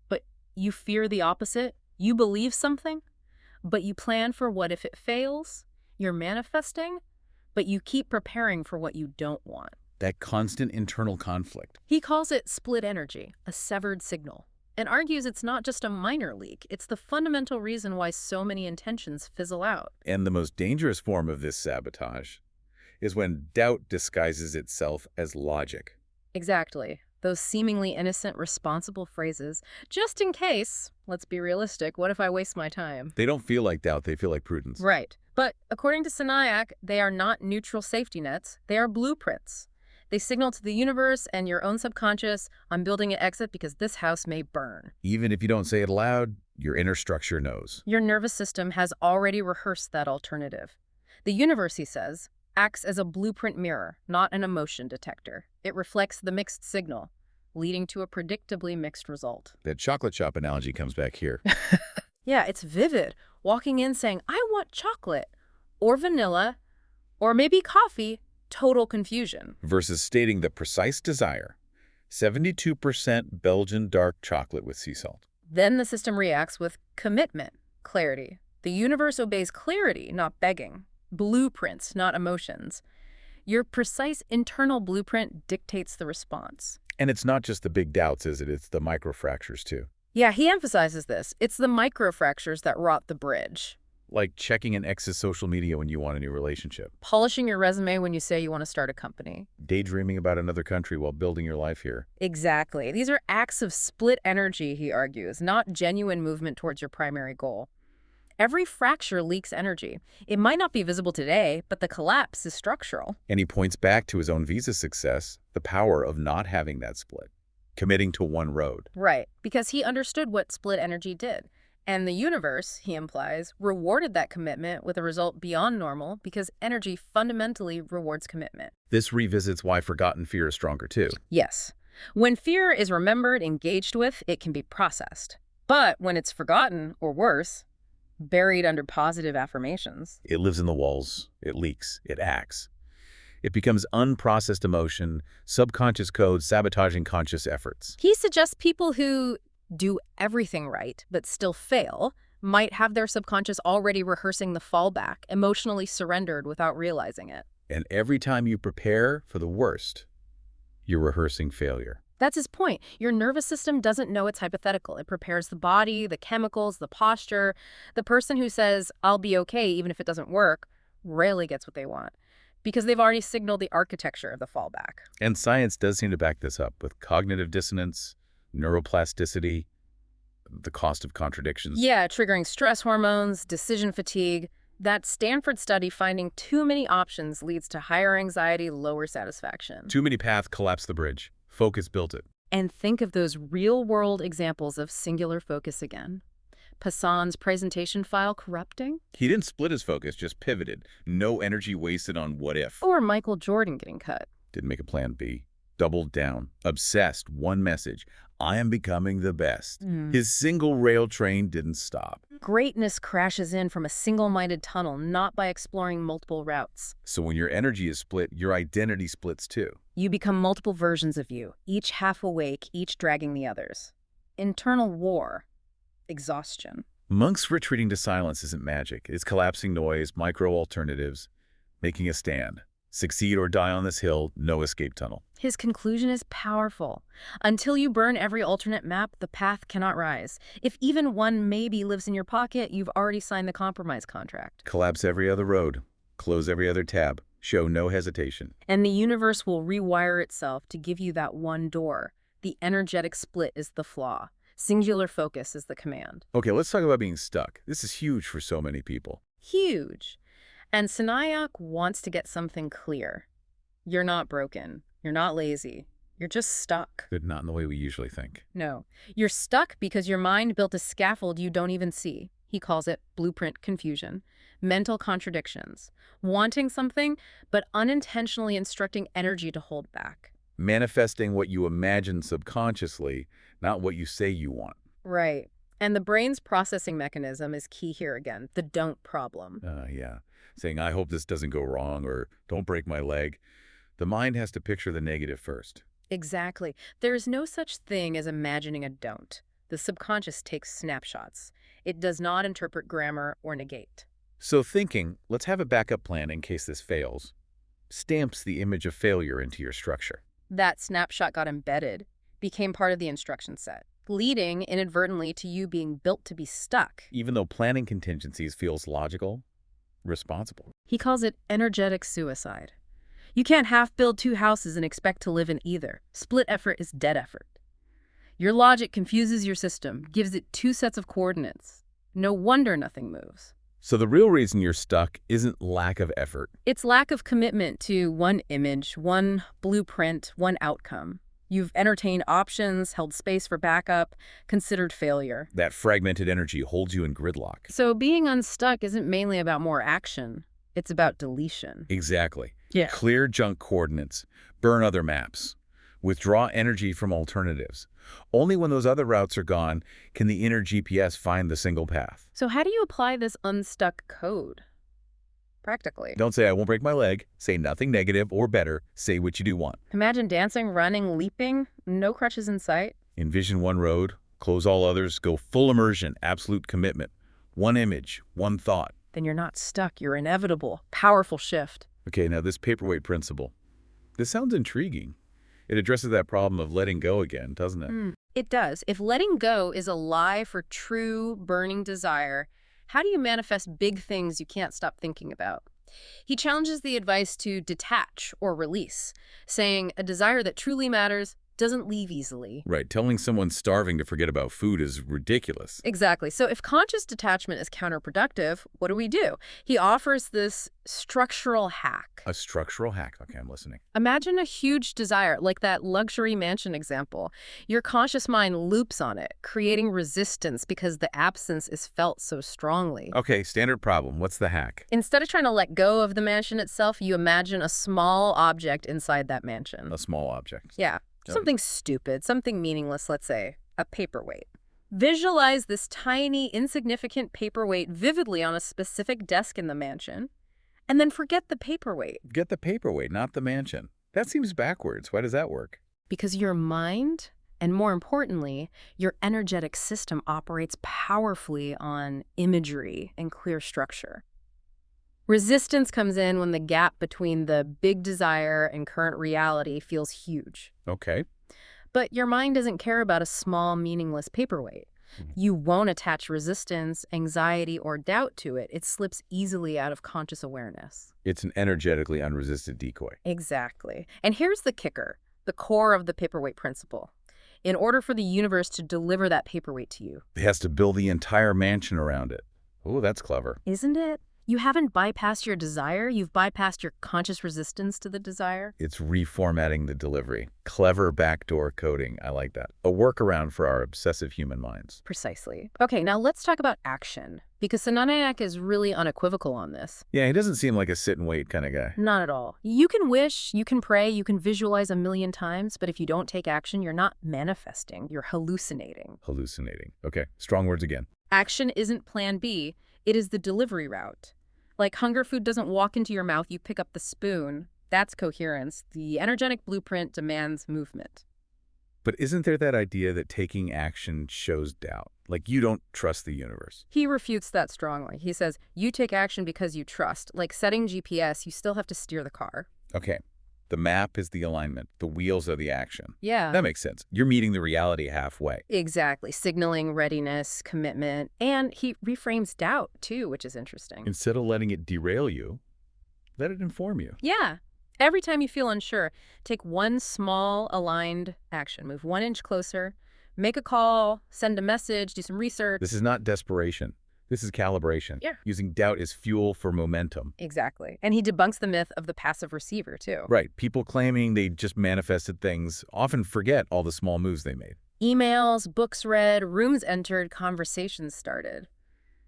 Speaker 1: but you fear the opposite. You believe something, but you plan for what if it fails. You're manifesting, but you keep preparing for what you don't want.
Speaker 2: That constant internal conflict.
Speaker 1: He calls it split energy, a severed signal, and argues it's not just a minor leak. It's the fundamental reason why so many intentions fizzle out.
Speaker 2: And the most dangerous form of this sabotage is when doubt disguises itself as logic.
Speaker 1: Exactly. Those seemingly innocent, responsible phrases. Just in case, let's be realistic, what if I waste my time?
Speaker 2: They don't feel like doubt, they feel like prudence.
Speaker 1: Right. But according to Senanayake, they are not neutral safety nets. They are blueprints. They signal to the universe and your own subconscious, I'm building an exit because this house may burn.
Speaker 2: Even if you don't say it aloud, your inner structure knows.
Speaker 1: Your nervous system has already rehearsed that alternative. The universe, he says, acts as a blueprint mirror, not an emotion detector. It reflects the mixed signal, leading to a predictably mixed result.
Speaker 2: That chocolate shop analogy comes back here.
Speaker 1: Yeah, it's vivid. Walking in saying, I want chocolate, or vanilla, Or maybe coffee, total confusion.
Speaker 2: Versus stating the precise desire, 72% Belgian dark chocolate with sea salt.
Speaker 1: Then the system reacts with commitment, clarity. The universe obeys clarity, not begging. Blueprints, not emotions. Your precise internal blueprint dictates the response.
Speaker 2: And it's not just the big doubts, is it? It's the microfractures, too.
Speaker 1: Yeah, he emphasizes this. It's the microfractures that rot the bridge.
Speaker 2: Like checking an ex's social media when you want a new relationship.
Speaker 1: Polishing your resume when you say you want to start a company.
Speaker 2: Daydreaming about another country while building your life here.
Speaker 1: Exactly. These are acts of split energy, he argues, not genuine movement towards your primary goal. Every fracture leaks energy. It might not be visible today, but the collapse is structural.
Speaker 2: And he points back to his own visa success, the power of not having that split, committing to one road.
Speaker 1: Right, because he understood what split energy did. And the universe, he implies, rewarded that commitment with a result beyond normal because energy fundamentally rewards commitment.
Speaker 2: This revisits why forgotten fear is stronger too.
Speaker 1: Yes. When fear is remembered, engaged with, it can be processed. But when it's forgotten, or worse, buried under positive affirmations.
Speaker 2: It lives in the walls, it leaks, it acts. It becomes unprocessed emotion, subconscious code sabotaging conscious efforts.
Speaker 1: He suggests people who do everything right but still fail might have their subconscious already rehearsing the fallback, emotionally surrendered without realizing it.
Speaker 2: And every time you prepare for the worst, you're rehearsing failure.
Speaker 1: That's his point. Your nervous system doesn't know it's hypothetical. It prepares the body, the chemicals, the posture. The person who says, I'll be okay even if it doesn't work, rarely gets what they want because they've already signaled the architecture of the fallback.
Speaker 2: And science does seem to back this up with cognitive dissonance, neuroplasticity, the cost of contradictions.
Speaker 1: Yeah, triggering stress hormones, decision fatigue. That Stanford study finding too many options leads to higher anxiety, lower satisfaction.
Speaker 2: Too many paths collapse the bridge. Focus built it.
Speaker 1: And think of those real-world examples of singular focus again. Pasan's presentation file corrupting?
Speaker 2: He didn't split his focus, just pivoted. No energy wasted on what if.
Speaker 1: Or Michael Jordan getting cut.
Speaker 2: Didn't make a plan B. Doubled down. Obsessed. One message. I am becoming the best. His single rail train didn't stop.
Speaker 1: Greatness crashes in from a single-minded tunnel, not by exploring multiple routes.
Speaker 2: So when your energy is split, your identity splits too.
Speaker 1: You become multiple versions of you, each half awake, each dragging the others. Internal war. Exhaustion.
Speaker 2: Monk's retreating to silence isn't magic. It's collapsing noise, micro-alternatives, making a stand. Succeed or die on this hill, no escape tunnel.
Speaker 1: His conclusion is powerful. Until you burn every alternate map, the path cannot rise. If even one maybe lives in your pocket, you've already signed the compromise contract.
Speaker 2: Collapse every other road. Close every other tab. Show no hesitation.
Speaker 1: And the universe will rewire itself to give you that one door. The energetic split is the flaw. Singular focus is the command.
Speaker 2: Okay, let's talk about being stuck. This is huge for so many people.
Speaker 1: Huge. And Senanayake wants to get something clear. You're not broken. You're not lazy. You're just stuck.
Speaker 2: But not in the way we usually think.
Speaker 1: No. You're stuck because your mind built a scaffold you don't even see. He calls it blueprint confusion. Mental contradictions. Wanting something, but unintentionally instructing energy to hold back.
Speaker 2: Manifesting what you imagine subconsciously, not what you say you want.
Speaker 1: Right. And the brain's processing mechanism is key here again, the don't problem.
Speaker 2: Yeah. Saying, I hope this doesn't go wrong, or don't break my leg. The mind has to picture the negative first.
Speaker 1: Exactly. There is no such thing as imagining a don't. The subconscious takes snapshots. It does not interpret grammar or negate.
Speaker 2: So thinking, let's have a backup plan in case this fails, stamps the image of failure into your structure.
Speaker 1: That snapshot got embedded, became part of the instruction set, leading inadvertently to you being built to be stuck.
Speaker 2: Even though planning contingencies feels logical, responsible.
Speaker 1: He calls it energetic suicide. You can't half-build two houses and expect to live in either. Split effort is dead effort. Your logic confuses your system, gives it two sets of coordinates. No wonder nothing moves.
Speaker 2: So the real reason you're stuck isn't lack of effort.
Speaker 1: It's lack of commitment to one image, one blueprint, one outcome. You've entertained options, held space for backup, considered failure.
Speaker 2: That fragmented energy holds you in gridlock.
Speaker 1: So being unstuck isn't mainly about more action. It's about deletion.
Speaker 2: Exactly.
Speaker 1: Yeah.
Speaker 2: Clear junk coordinates. Burn other maps. Withdraw energy from alternatives. Only when those other routes are gone can the inner GPS find the single path.
Speaker 1: So how do you apply this unstuck code? practically.
Speaker 2: Don't say, I won't break my leg. Say nothing negative, or better, say what you do want.
Speaker 1: Imagine dancing, running, leaping, no crutches in sight.
Speaker 2: Envision one road, close all others, go full immersion, absolute commitment. One image, one thought.
Speaker 1: Then you're not stuck. You're inevitable. Powerful shift.
Speaker 2: Okay, now this paperweight principle. This sounds intriguing. It addresses that problem of letting go again, doesn't it?
Speaker 1: It does. If letting go is a lie for true burning desire, how do you manifest big things you can't stop thinking about? He challenges the advice to detach or release, saying a desire that truly matters doesn't leave easily.
Speaker 2: Right, telling someone starving to forget about food is ridiculous.
Speaker 1: Exactly. So if conscious detachment is counterproductive, what do? He offers this structural hack.
Speaker 2: A structural hack. Okay, I'm listening.
Speaker 1: Imagine a huge desire, like that luxury mansion example. Your conscious mind loops on it, creating resistance because the absence is felt so strongly.
Speaker 2: Okay, standard problem. What's the hack?
Speaker 1: Instead of trying to let go of the mansion itself, you imagine a small object inside that mansion.
Speaker 2: A small object.
Speaker 1: Yeah.
Speaker 2: Yep.
Speaker 1: Something stupid, something meaningless, let's say, a paperweight. Visualize this tiny, insignificant paperweight vividly on a specific desk in the mansion, and then forget the paperweight.
Speaker 2: Get the paperweight, not the mansion. That seems backwards. Why does that work?
Speaker 1: Because your mind, and more importantly, your energetic system operates powerfully on imagery and clear structure. Resistance comes in when the gap between the big desire and current reality feels huge.
Speaker 2: Okay.
Speaker 1: But your mind doesn't care about a small, meaningless paperweight. You won't attach resistance, anxiety, or doubt to it. It slips easily out of conscious awareness.
Speaker 2: It's an energetically unresisted decoy.
Speaker 1: Exactly. And here's the kicker, the core of the paperweight principle. In order for the universe to deliver that paperweight to you.
Speaker 2: It has to build the entire mansion around it. Oh, that's clever.
Speaker 1: Isn't it? You haven't bypassed your desire, you've bypassed your conscious resistance to the desire.
Speaker 2: It's reformatting the delivery. Clever backdoor coding. I like that. A workaround for our obsessive human minds.
Speaker 1: Precisely. Okay, now let's talk about action, because Senanayake is really unequivocal on this.
Speaker 2: Yeah, he doesn't seem like a sit and wait kind of guy.
Speaker 1: Not at all. You can wish, you can pray, you can visualize a million times, but if you don't take action, you're not manifesting, you're hallucinating.
Speaker 2: Hallucinating. Okay, strong words again.
Speaker 1: Action isn't plan B, it is the delivery route. Like hunger food doesn't walk into your mouth, you pick up the spoon. That's coherence. The energetic blueprint demands movement.
Speaker 2: But isn't there that idea that taking action shows doubt? Like you don't trust the universe.
Speaker 1: He refutes that strongly. He says, you take action because you trust. Like setting GPS, you still have to steer the car.
Speaker 2: Okay. The map is the alignment. The wheels are the action.
Speaker 1: Yeah.
Speaker 2: That makes sense. You're meeting the reality halfway.
Speaker 1: Exactly. Signaling readiness, commitment. And he reframes doubt, too, which is interesting.
Speaker 2: Instead of letting it derail you, let it inform you.
Speaker 1: Yeah. Every time you feel unsure, take one small aligned action. Move 1 inch closer, make a call, send a message, do some research.
Speaker 2: This is not desperation. This is calibration.
Speaker 1: Yeah.
Speaker 2: Using doubt as fuel for momentum.
Speaker 1: Exactly. And he debunks the myth of the passive receiver, too.
Speaker 2: Right. People claiming they just manifested things often forget all the small moves they made.
Speaker 1: Emails, books read, rooms entered, conversations started.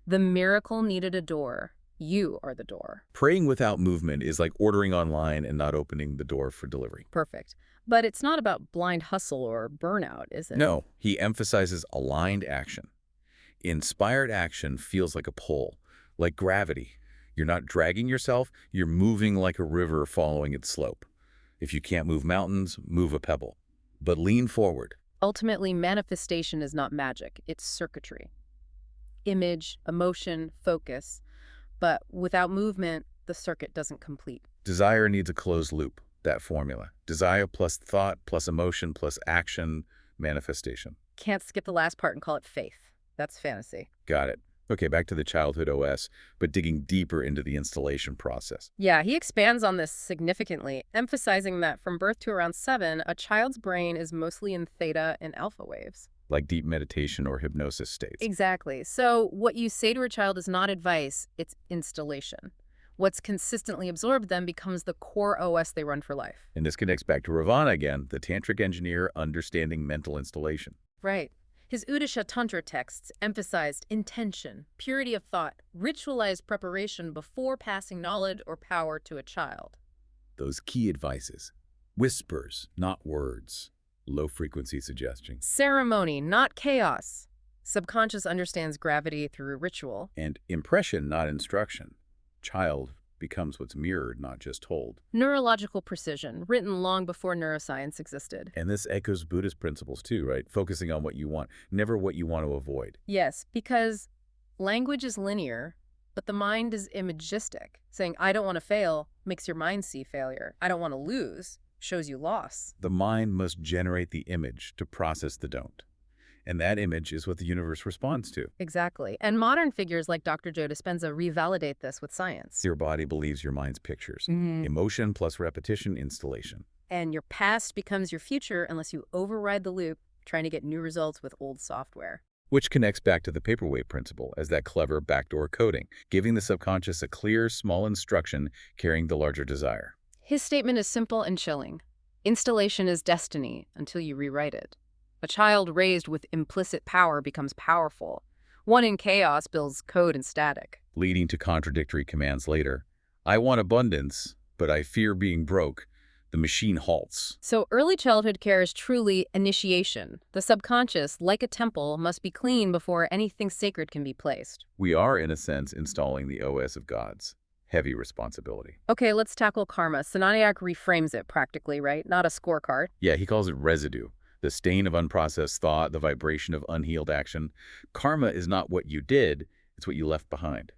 Speaker 1: The miracle needed a door. You are the door.
Speaker 2: Praying without movement is like ordering online and not opening the door for delivery.
Speaker 1: Perfect. But it's not about blind hustle or burnout, is it?
Speaker 2: No, he emphasizes aligned action. Inspired action feels like a pull, like gravity. You're not dragging yourself, you're moving like a river following its slope. If you can't move mountains, move a pebble. But lean forward.
Speaker 1: Ultimately, manifestation is not magic, it's circuitry. Image, emotion, focus. But without movement, the circuit doesn't complete.
Speaker 2: Desire needs a closed loop, that formula. Desire plus thought plus emotion plus action, manifestation.
Speaker 1: Can't skip the last part and call it faith. That's fantasy.
Speaker 2: Got it. Okay, back to the childhood OS, but digging deeper into the installation process.
Speaker 1: Yeah, he expands on this significantly, emphasizing that from birth to around 7, a child's brain is mostly in theta and alpha waves.
Speaker 2: Like deep meditation or hypnosis states.
Speaker 1: Exactly. So what you say to a child is not advice, it's installation. What's consistently absorbed then becomes the core OS they run for life.
Speaker 2: And this connects back to Ravana again, the tantric engineer understanding mental installation.
Speaker 1: Right. His Udisha Tantra texts emphasized intention, purity of thought, ritualized preparation before passing knowledge or power to a child.
Speaker 2: Those key advices. Whispers, not words. Low-frequency suggestion.
Speaker 1: Ceremony, not chaos. Subconscious understands gravity through ritual.
Speaker 2: And impression, not instruction. Child becomes what's mirrored, not just told.
Speaker 1: Neurological precision, written long before neuroscience existed.
Speaker 2: And this echoes Buddhist principles too, right? Focusing on what you want, never what you want to avoid.
Speaker 1: Yes, because language is linear, but the mind is imagistic. Saying, I don't want to fail, makes your mind see failure. I don't want to lose, shows you loss.
Speaker 2: The mind must generate the image to process the don't. And that image is what the universe responds to.
Speaker 1: Exactly. And modern figures like Dr. Joe Dispenza revalidate this with science.
Speaker 2: Your body believes your mind's pictures. Emotion plus repetition, installation.
Speaker 1: And your past becomes your future unless you override the loop, trying to get new results with old software.
Speaker 2: Which connects back to the paperweight principle as that clever backdoor coding, giving the subconscious a clear, small instruction carrying the larger desire.
Speaker 1: His statement is simple and chilling. Installation is destiny until you rewrite it. A child raised with implicit power becomes powerful. One in chaos builds code and static.
Speaker 2: Leading to contradictory commands later. I want abundance, but I fear being broke. The machine halts.
Speaker 1: So early childhood care is truly initiation. The subconscious, like a temple, must be clean before anything sacred can be placed.
Speaker 2: We are, in a sense, installing the OS of gods. Heavy responsibility.
Speaker 1: Okay, let's tackle karma. Senanayake reframes it practically, right? Not a scorecard.
Speaker 2: Yeah, he calls it residue. The stain of unprocessed thought, the vibration of unhealed action. Karma is not what you did, it's what you left behind.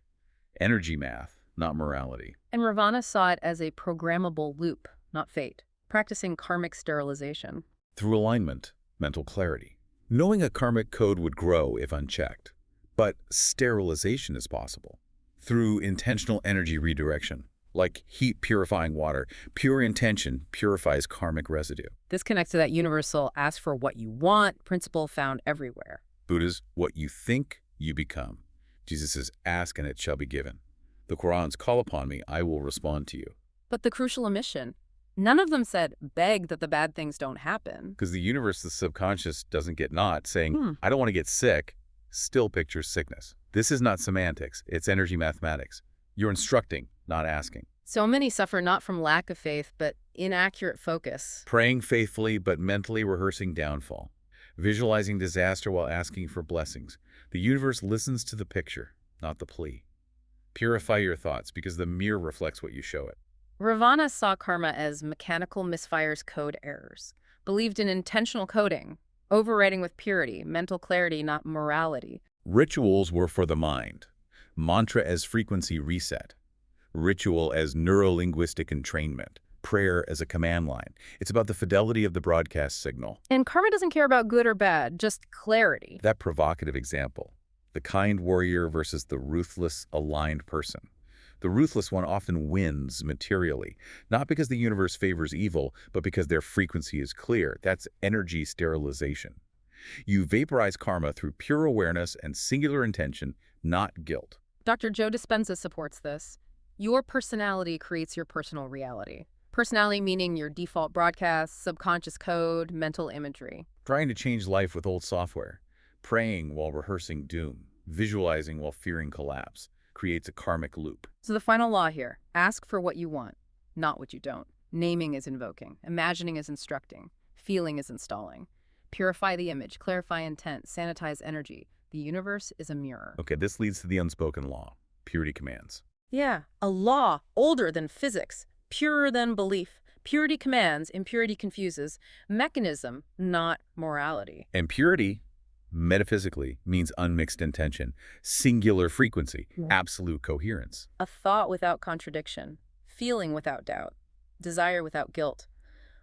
Speaker 2: Energy math, not morality.
Speaker 1: And Ravana saw it as a programmable loop, not fate, practicing karmic sterilization.
Speaker 2: Through alignment, mental clarity. Knowing a karmic code would grow if unchecked, but sterilization is possible. Through intentional energy redirection. Like heat purifying water, pure intention purifies karmic residue.
Speaker 1: This connects to that universal ask for what you want principle found everywhere.
Speaker 2: Buddha's what you think, you become. Jesus' ask and it shall be given. The Quran's call upon me, I will respond to you.
Speaker 1: But the crucial omission, none of them said beg that the bad things don't happen.
Speaker 2: Because the universe, the subconscious, doesn't get not saying, I don't want to get sick, still pictures sickness. This is not semantics, it's energy mathematics. You're instructing, not asking.
Speaker 1: So many suffer not from lack of faith, but inaccurate focus.
Speaker 2: Praying faithfully, but mentally rehearsing downfall. Visualizing disaster while asking for blessings. The universe listens to the picture, not the plea. Purify your thoughts, because the mirror reflects what you show it.
Speaker 1: Ravana saw karma as mechanical misfires, code errors. Believed in intentional coding, overriding with purity, mental clarity, not morality.
Speaker 2: Rituals were for the mind. Mantra as frequency reset. Ritual as neurolinguistic entrainment. Prayer as a command line. It's about the fidelity of the broadcast signal.
Speaker 1: And karma doesn't care about good or bad, just clarity.
Speaker 2: That provocative example. The kind warrior versus the ruthless, aligned person. The ruthless one often wins materially, not because the universe favors evil, but because their frequency is clear. That's energy sterilization. You vaporize karma through pure awareness and singular intention, not guilt.
Speaker 1: Dr. Joe Dispenza supports this. Your personality creates your personal reality. Personality meaning your default broadcasts, subconscious code, mental imagery.
Speaker 2: Trying to change life with old software. Praying while rehearsing doom. Visualizing while fearing collapse. Creates a karmic loop.
Speaker 1: So the final law here, ask for what you want, not what you don't. Naming is invoking. Imagining is instructing. Feeling is installing. Purify the image, clarify intent, sanitize energy. The universe is a mirror.
Speaker 2: Okay, this leads to the unspoken law. Purity commands.
Speaker 1: Yeah, a law older than physics, purer than belief. Purity commands, impurity confuses. Mechanism, not morality.
Speaker 2: And purity, metaphysically, means unmixed intention, singular frequency, absolute coherence.
Speaker 1: A thought without contradiction, feeling without doubt, desire without guilt.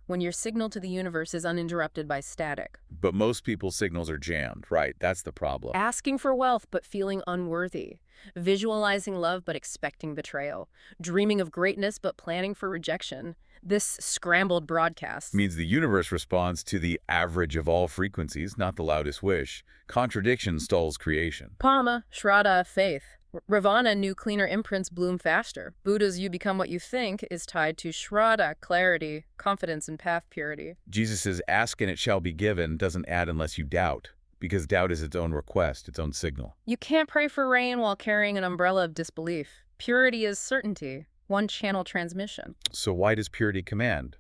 Speaker 1: When your signal to the universe is uninterrupted by static.
Speaker 2: But most people's signals are jammed, right? That's the problem.
Speaker 1: Asking for wealth but feeling unworthy. Visualizing love but expecting betrayal. Dreaming of greatness but planning for rejection. This scrambled broadcast
Speaker 2: Means the universe responds to the average of all frequencies, not the loudest wish. Contradiction stalls creation.
Speaker 1: Pama, Shraddha, faith. Ravana knew cleaner imprints bloom faster. Buddha's you become what you think is tied to Shraddha, clarity, confidence, and path purity.
Speaker 2: Jesus' ask and it shall be given doesn't add unless you doubt, because doubt is its own request, its own signal.
Speaker 1: You can't pray for rain while carrying an umbrella of disbelief. Purity is certainty, one-channel transmission.
Speaker 2: So why does purity command?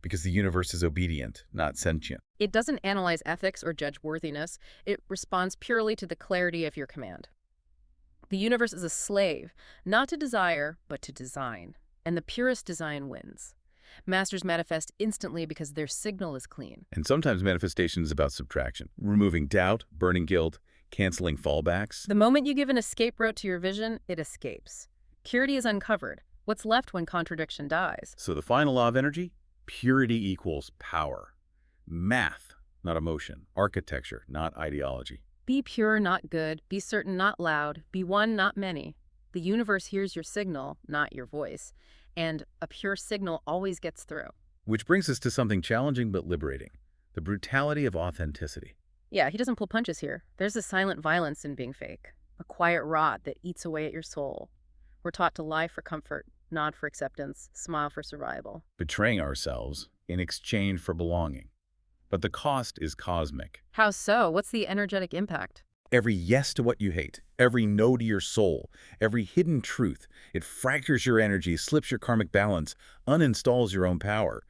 Speaker 2: Because the universe is obedient, not sentient.
Speaker 1: It doesn't analyze ethics or judge worthiness. It responds purely to the clarity of your command. The universe is a slave, not to desire, but to design. And the purest design wins. Masters manifest instantly because their signal is clean.
Speaker 2: And sometimes manifestation is about subtraction, removing doubt, burning guilt, canceling fallbacks.
Speaker 1: The moment you give an escape route to your vision, it escapes. Purity is uncovered. What's left when contradiction dies?
Speaker 2: So the final law of energy? Purity equals power. Math, not emotion. Architecture, not ideology.
Speaker 1: Be pure, not good. Be certain, not loud. Be one, not many. The universe hears your signal, not your voice. And a pure signal always gets through.
Speaker 2: Which brings us to something challenging but liberating. The brutality of authenticity.
Speaker 1: Yeah, he doesn't pull punches here. There's a silent violence in being fake. A quiet rot that eats away at your soul. We're taught to lie for comfort, nod for acceptance, smile for survival.
Speaker 2: Betraying ourselves in exchange for belonging. But the cost is cosmic.
Speaker 1: How so? What's the energetic impact?
Speaker 2: Every yes to what you hate, every no to your soul, every hidden truth, it fractures your energy, slips your karmic balance, uninstalls your own power.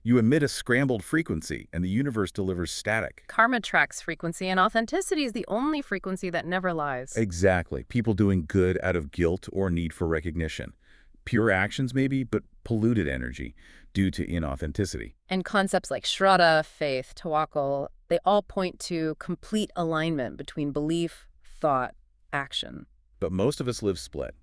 Speaker 2: You emit a scrambled frequency, and the universe delivers static.
Speaker 1: Karma tracks frequency, and authenticity is the only frequency that never lies.
Speaker 2: Exactly. People doing good out of guilt or need for recognition. Pure actions maybe, but polluted energy due to inauthenticity.
Speaker 1: And concepts like shraddha, faith, tawakkul, they all point to complete alignment between belief, thought, action.
Speaker 2: But most of us live split.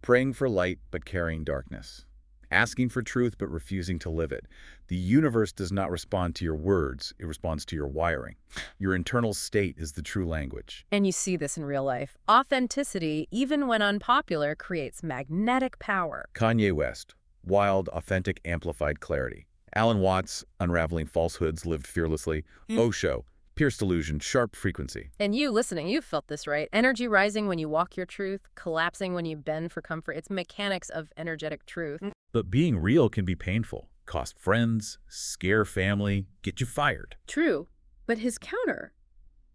Speaker 2: Praying for light, but carrying darkness. Asking for truth, but refusing to live it. The universe does not respond to your words, it responds to your wiring. Your internal state is the true language.
Speaker 1: And you see this in real life. Authenticity, even when unpopular, creates magnetic power.
Speaker 2: Kanye West, wild, authentic, amplified clarity. Alan Watts, unraveling falsehoods, lived fearlessly. Osho, pierced illusion, sharp frequency.
Speaker 1: And you listening, you've felt this, right? Energy rising when you walk your truth, collapsing when you bend for comfort. It's mechanics of energetic truth.
Speaker 2: But being real can be painful. Cost friends, scare family, get you fired.
Speaker 1: True, but his counter,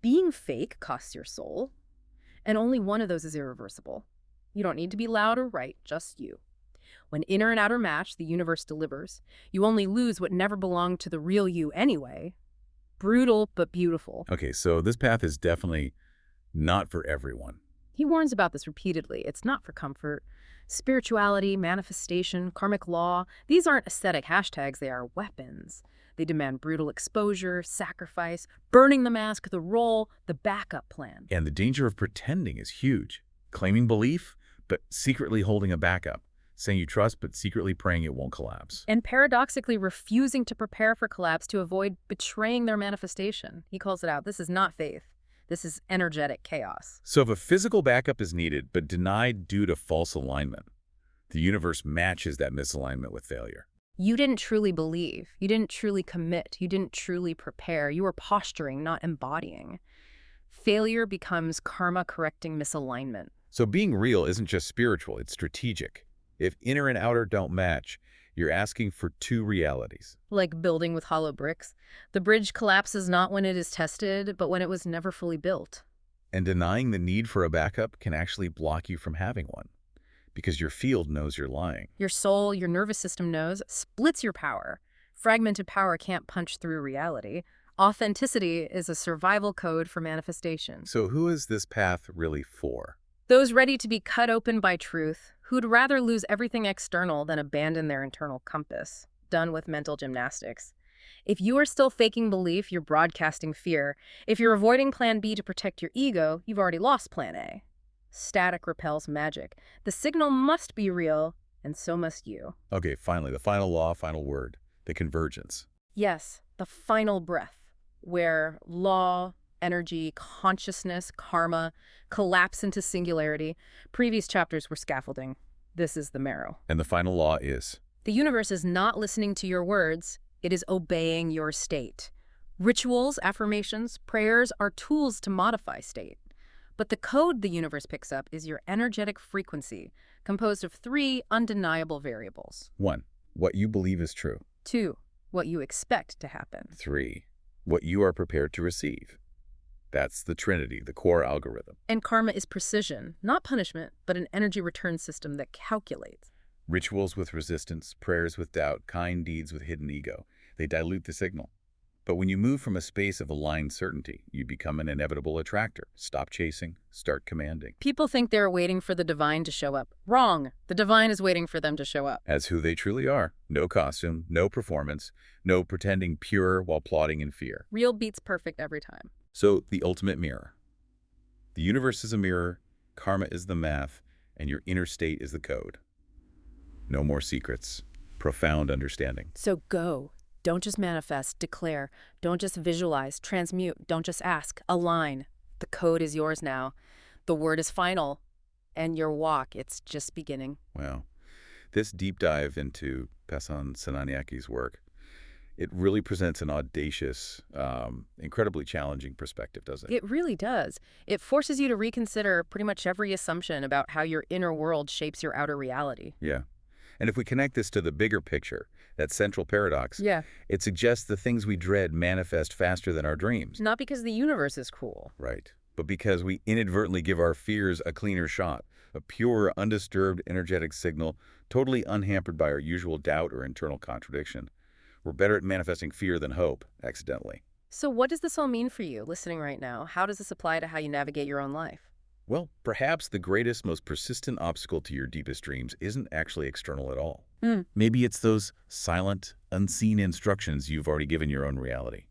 Speaker 1: being fake costs your soul, and only one of those is irreversible. You don't need to be loud or right, just you. When inner and outer match, the universe delivers. You only lose what never belonged to the real you anyway. Brutal, but beautiful.
Speaker 2: Okay, so this path is definitely not for everyone.
Speaker 1: He warns about this repeatedly. It's not for comfort. Spirituality, manifestation, karmic law, these aren't aesthetic hashtags, they are weapons. They demand brutal exposure, sacrifice, burning the mask, the role, the backup plan.
Speaker 2: And the danger of pretending is huge. Claiming belief, but secretly holding a backup. Saying you trust, but secretly praying it won't collapse.
Speaker 1: And paradoxically refusing to prepare for collapse to avoid betraying their manifestation. He calls it out. This is not faith. This is energetic chaos.
Speaker 2: So if a physical backup is needed, but denied due to false alignment, the universe matches that misalignment with failure.
Speaker 1: You didn't truly believe. You didn't truly commit. You didn't truly prepare. You were posturing, not embodying. Failure becomes karma-correcting misalignment.
Speaker 2: So being real isn't just spiritual, it's strategic. If inner and outer don't match, you're asking for two realities.
Speaker 1: Like building with hollow bricks. The bridge collapses not when it is tested, but when it was never fully built.
Speaker 2: And denying the need for a backup can actually block you from having one, because your field knows you're lying.
Speaker 1: Your soul, your nervous system knows, splits your power. Fragmented power can't punch through reality. Authenticity is a survival code for manifestation.
Speaker 2: So who is this path really for?
Speaker 1: Those ready to be cut open by truth, who'd rather lose everything external than abandon their internal compass, done with mental gymnastics. If you are still faking belief, you're broadcasting fear. If you're avoiding plan B to protect your ego, you've already lost plan A. Static repels magic. The signal must be real, and so must you.
Speaker 2: Okay, finally, the final law, final word, the convergence.
Speaker 1: Yes, the final breath, where law, energy, consciousness, karma collapse into singularity. Previous chapters were scaffolding. This is the marrow.
Speaker 2: And the final law is?
Speaker 1: The universe is not listening to your words. It is obeying your state. Rituals, affirmations, prayers are tools to modify state. But the code the universe picks up is your energetic frequency, composed of 3 undeniable variables.
Speaker 2: 1. What you believe is true.
Speaker 1: 2. What you expect to happen.
Speaker 2: 3. What you are prepared to receive. That's the Trinity, the core algorithm.
Speaker 1: And karma is precision, not punishment, but an energy return system that calculates.
Speaker 2: Rituals with resistance, prayers with doubt, kind deeds with hidden ego. They dilute the signal. But when you move from a space of aligned certainty, you become an inevitable attractor. Stop chasing, start commanding.
Speaker 1: People think they're waiting for the divine to show up. Wrong. The divine is waiting for them to show up.
Speaker 2: As who they truly are. No costume, no performance, no pretending pure while plotting in fear.
Speaker 1: Real beats perfect every time.
Speaker 2: So, the ultimate mirror. The universe is a mirror, karma is the math, and your inner state is the code. No more secrets. Profound understanding.
Speaker 1: So go. Don't just manifest, declare. Don't just visualize, transmute. Don't just ask, align. The code is yours now. The word is final. And your walk, it's just beginning.
Speaker 2: Wow. This deep dive into Pasan Senanayake's work, it really presents an audacious, incredibly challenging perspective, doesn't it?
Speaker 1: It really does. It forces you to reconsider pretty much every assumption about how your inner world shapes your outer reality.
Speaker 2: Yeah. And if we connect this to the bigger picture, that central paradox, it suggests the things we dread manifest faster than our dreams.
Speaker 1: Not because the universe is cruel.
Speaker 2: Right. But because we inadvertently give our fears a cleaner shot, a pure, undisturbed, energetic signal, totally unhampered by our usual doubt or internal contradiction. We're better at manifesting fear than hope, accidentally.
Speaker 1: So what does this all mean for you, listening right now? How does this apply to how you navigate your own life?
Speaker 2: Well, perhaps the greatest, most persistent obstacle to your deepest dreams isn't actually external at all. Maybe it's those silent, unseen instructions you've already given your own reality.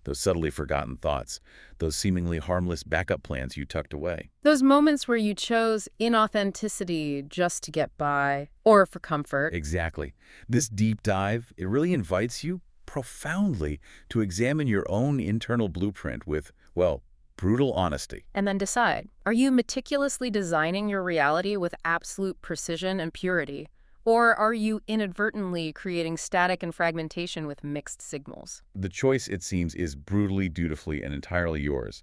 Speaker 2: Those subtly forgotten thoughts, those seemingly harmless backup plans you tucked away.
Speaker 1: Those moments where you chose inauthenticity just to get by, or for comfort.
Speaker 2: Exactly. This deep dive, it really invites you profoundly to examine your own internal blueprint with, well, brutal honesty.
Speaker 1: And then decide, are you meticulously designing your reality with absolute precision and purity? Or are you inadvertently creating static and fragmentation with mixed signals?
Speaker 2: The choice, it seems, is brutally, dutifully, and entirely yours.